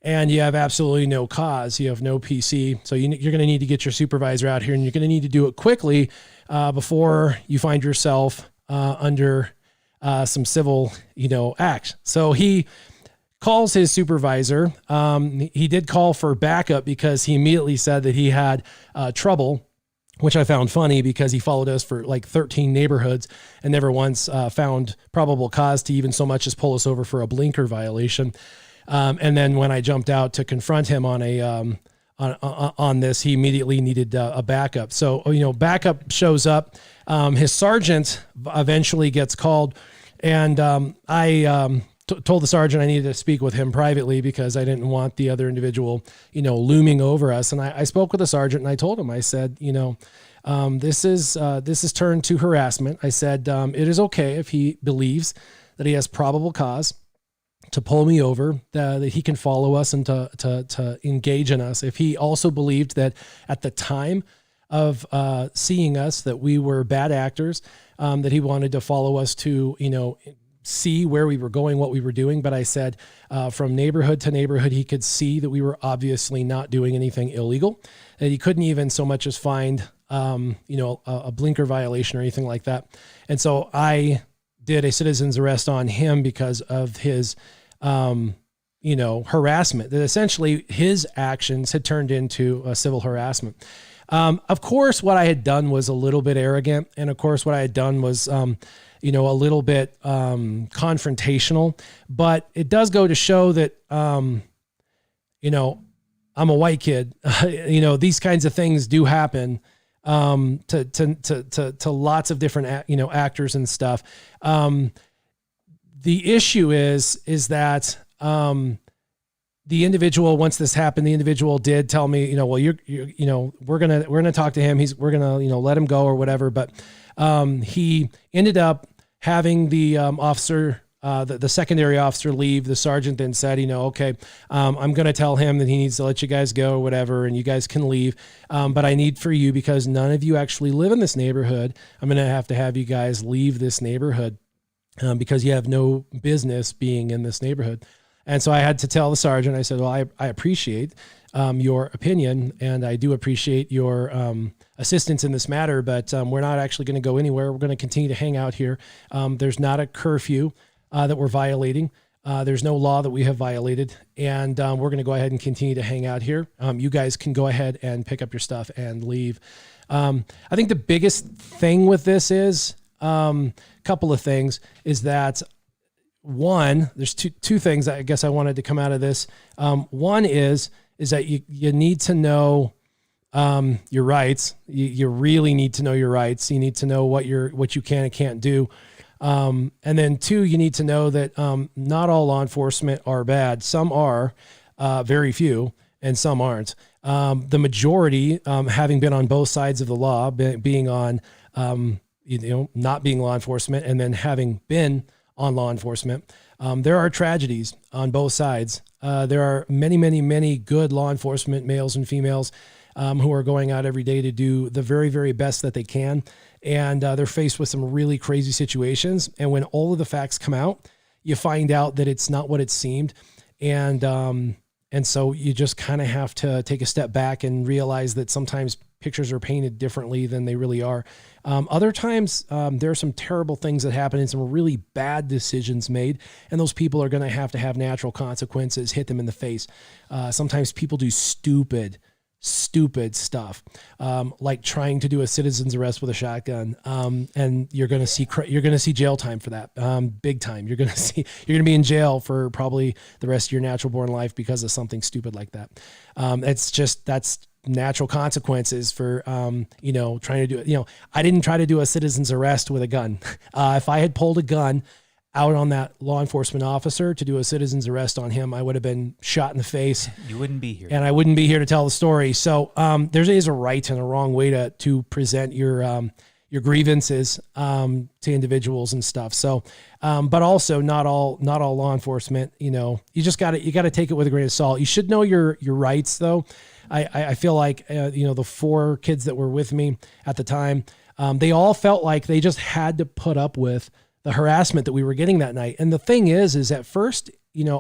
and you have absolutely no cause. You have no PC, so you're going to need to get your supervisor out here, and you're going to need to do it quickly before you find yourself under some civil, acts. So he calls his supervisor. He did call for backup because he immediately said that he had trouble, which I found funny because he followed us for like 13 neighborhoods and never once found probable cause to even so much as pull us over for a blinker violation. And then when I jumped out to confront him on this, he immediately needed a backup. So, backup shows up. His sergeant eventually gets called, and I told the sergeant I needed to speak with him privately because I didn't want the other individual, looming over us. And I spoke with the sergeant and I told him, I said, this is turned to harassment. I said, it is okay if he believes that he has probable cause to pull me over, that he can follow us and to engage in us. If he also believed that at the time seeing us, that we were bad actors, that he wanted to follow us to, see where we were going, what we were doing. But I said, from neighborhood to neighborhood, he could see that we were obviously not doing anything illegal, that he couldn't even so much as find, a blinker violation or anything like that. And so I did a citizen's arrest on him because of his, harassment, that essentially his actions had turned into a civil harassment. Of course, what I had done was a little bit arrogant. And of course, what I had done was, a little bit confrontational. But it does go to show that, I'm a white kid. These kinds of things do happen to lots of different, actors and stuff. The issue is that the individual, once this happened, the individual did tell me, well, we're gonna talk to him. We're gonna let him go or whatever. But he ended up having the officer, the secondary officer, leave. The sergeant then said, okay, I'm going to tell him that he needs to let you guys go or whatever, and you guys can leave. But I need for you, because none of you actually live in this neighborhood, I'm going to have you guys leave this neighborhood because you have no business being in this neighborhood. And so I had to tell the sergeant, I said, well, I appreciate your opinion, and I do appreciate your assistance in this matter, but we're not actually going to go anywhere. We're going to continue to hang out here. There's not a curfew that we're violating. There's no law that we have violated, and we're going to go ahead and continue to hang out here. You guys can go ahead and pick up your stuff and leave. I think the biggest thing with this is a couple of things, is that one, there's two things I guess I wanted to come out of this. One is that you need to know your rights. You really need to know your rights. You need to know what you can and can't do. And then two, you need to know that not all law enforcement are bad. Some are, very few, and some aren't. The majority, having been on both sides of the law, being on, not being law enforcement, and then having been on law enforcement, there are tragedies on both sides. There are many, many, many good law enforcement males and females who are going out every day to do the very, very best that they can. And they're faced with some really crazy situations. And when all of the facts come out, you find out that it's not what it seemed. And so you just kind of have to take a step back and realize that sometimes pictures are painted differently than they really are. Other times, there are some terrible things that happen and some really bad decisions made, and those people are going to have natural consequences hit them in the face. Sometimes people do stupid stuff, like trying to do a citizen's arrest with a shotgun, and you're going to see jail time for that, big time. You're going to be in jail for probably the rest of your natural born life because of something stupid like that. That's natural consequences for, trying to do it. I didn't try to do a citizen's arrest with a gun. If I had pulled a gun out on that law enforcement officer to do a citizen's arrest on him, I would have been shot in the face. You wouldn't be here. And I wouldn't be here to tell the story. So there is a right and a wrong way to present your grievances to individuals and stuff. So, but also not all law enforcement, you just got to take it with a grain of salt. You should know your rights though. I feel like, the 4 kids that were with me at the time, they all felt like they just had to put up with the harassment that we were getting that night. And the thing is at first,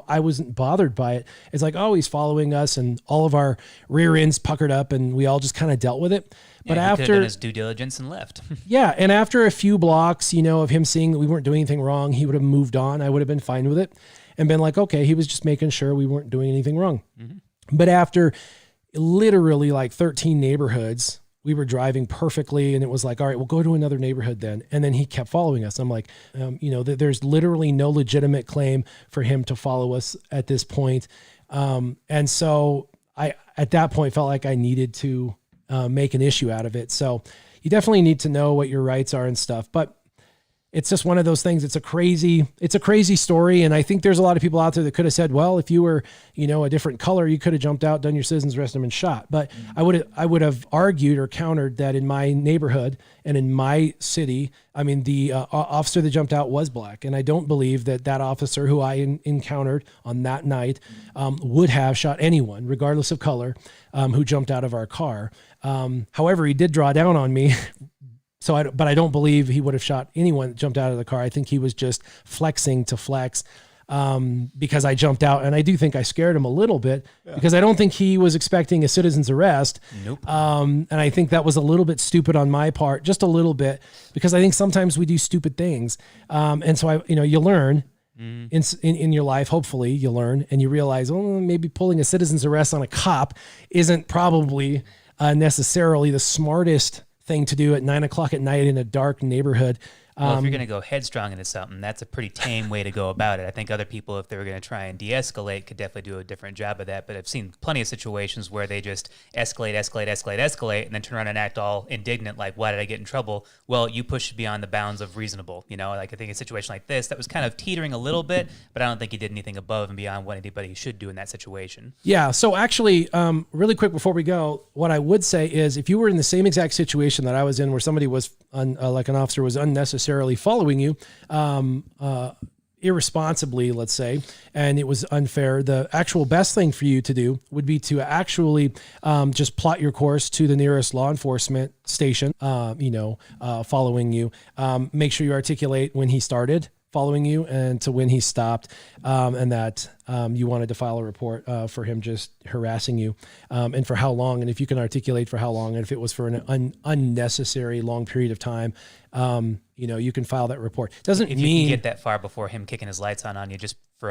I wasn't bothered by it. It's like, oh, he's following us, and all of our rear ends puckered up, and we all just kind of dealt with it. But after he could have done his due diligence and left. Yeah. And after a few blocks, of him seeing that we weren't doing anything wrong, he would have moved on. I would have been fine with it and been like, okay, he was just making sure we weren't doing anything wrong. Mm-hmm. But after literally like 13 neighborhoods, we were driving perfectly, and it was like, all right, we'll go to another neighborhood then. And then he kept following us. I'm like, there's literally no legitimate claim for him to follow us at this point. And so I, at that point, felt like I needed to make an issue out of it. So you definitely need to know what your rights are and stuff. But it's just one of those things. It's a crazy story. And I think there's a lot of people out there that could have said, well, if you were, a different color, you could have jumped out, done your citizen's arrest, and shot. But I would have argued or countered that in my neighborhood and in my city, the officer that jumped out was black. And I don't believe that officer who I encountered on that night would have shot anyone, regardless of color, who jumped out of our car. However, he did draw down on me. But I don't believe he would have shot anyone that jumped out of the car. I think he was just flexing to flex because I jumped out. And I do think I scared him a little bit because I don't think he was expecting a citizen's arrest. Nope. And I think that was a little bit stupid on my part, just a little bit, because I think sometimes we do stupid things. And so you learn. In your life, hopefully you learn and you realize, maybe pulling a citizen's arrest on a cop isn't probably necessarily the smartest thing to do at 9:00 at night in a dark neighborhood. Well, if you're going to go headstrong into something, that's a pretty tame way to go about it. I think other people, if they were going to try and de-escalate, could definitely do a different job of that. But I've seen plenty of situations where they just escalate, and then turn around and act all indignant, like, why did I get in trouble? Well, you pushed beyond the bounds of reasonable. Like I think a situation like this, that was kind of teetering a little bit, but I don't think he did anything above and beyond what anybody should do in that situation. Yeah, so actually, really quick before we go, what I would say is if you were in the same exact situation that I was in where somebody was, like an officer was unnecessarily following you, irresponsibly, let's say, and it was unfair, the actual best thing for you to do would be to actually just plot your course to the nearest law enforcement station, following you. Make sure you articulate when he started following you and to when he stopped, and that you wanted to file a report for him just harassing you, and for how long, and if you can articulate for how long, and if it was for an unnecessary long period of time, you can file that report. Doesn't if mean you can get that far before him kicking his lights on you just for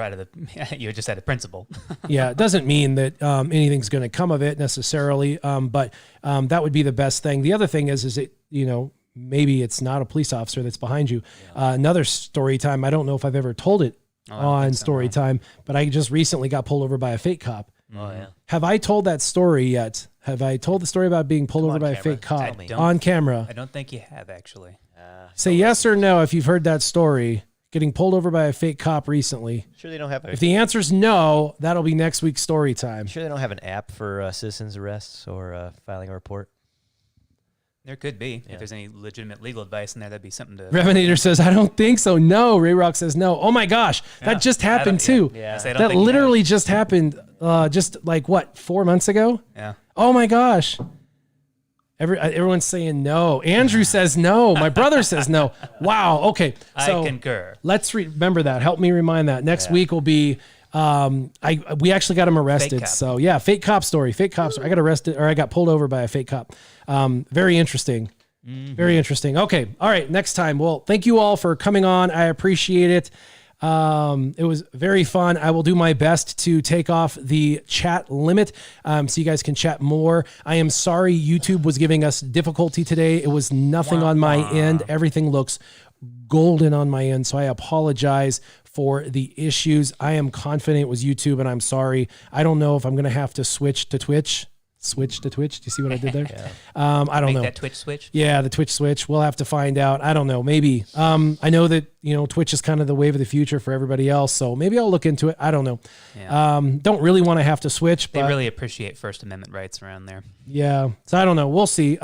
you're just out of principle. Yeah, it doesn't mean that anything's going to come of it necessarily, but that would be the best thing. The other thing is it maybe it's not a police officer that's behind you. Another story time. I don't know if I've ever told it on story time, but I just recently got pulled over by a fake cop. Oh yeah. Have I told that story yet? Have I told the story about being pulled over by a fake cop on camera? I don't think you have actually. Say yes or no if you've heard that story. Getting pulled over by a fake cop recently. Sure they don't have. If the answer is no, that'll be next week's story time. Sure they don't have an app for citizens arrests or filing a report. There could be. Yeah. If there's any legitimate legal advice in there, that'd be something to... Revenator says, I don't think so. No. Ray Rock says no. Oh my gosh. That just happened too. Yeah. That literally just happened just like 4 months ago? Yeah. Oh my gosh. Everyone's saying no. Andrew says no. My brother says no. Wow. Okay. So I concur. Let's remember that. Help me remind that. Next week will be... we actually got him arrested. So yeah, fake cop story. I got arrested, or I got pulled over by a fake cop. Very interesting. Mm-hmm. Very interesting. Okay. All right. Next time. Well, thank you all for coming on. I appreciate it. It was very fun. I will do my best to take off the chat limit, so you guys can chat more. I am sorry YouTube was giving us difficulty today. It was nothing on my end. Everything looks golden on my end. So I apologize for the issues. I am confident it was YouTube, and I'm sorry. I don't know if I'm going to have to switch to Twitch. Do you see what I did there? Yeah. I don't know. That Twitch switch? Yeah, the Twitch switch. We'll have to find out. I don't know. Maybe. I know that, Twitch is kind of the wave of the future for everybody else. So maybe I'll look into it. I don't know. Yeah. Don't really want to have to switch. They really appreciate First Amendment rights around there. Yeah. So I don't know. We'll see.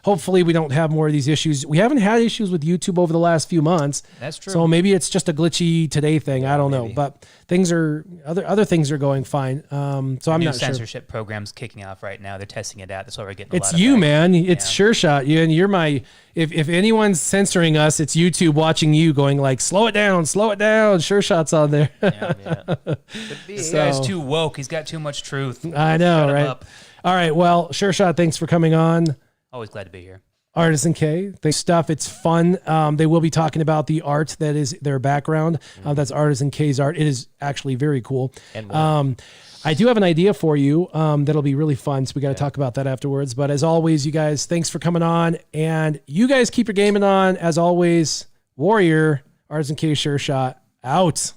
Hopefully we don't have more of these issues. We haven't had issues with YouTube over the last few months. That's true. So maybe it's just a glitchy today thing. Yeah, I don't know. But things are other things are going fine. So I'm not sure. Censorship program's kicking off right now. They're testing it out. That's why we're getting. It's you, man. It's SureShot. You're my. If anyone's censoring us, it's YouTube watching you going like, slow it down. SureShot's on there. This guy's too woke. He's got too much truth. I know, right? All right. Well, SureShot, thanks for coming on. Always glad to be here. Artisan K, stuff. It's fun. They will be talking about the art that is their background. That's Artisan K's art. It is actually very cool. And I do have an idea for you that'll be really fun. So we got to talk about that afterwards. But as always, you guys, thanks for coming on. And you guys keep your gaming on. As always, Warrior, Artisan K, SureShot, out.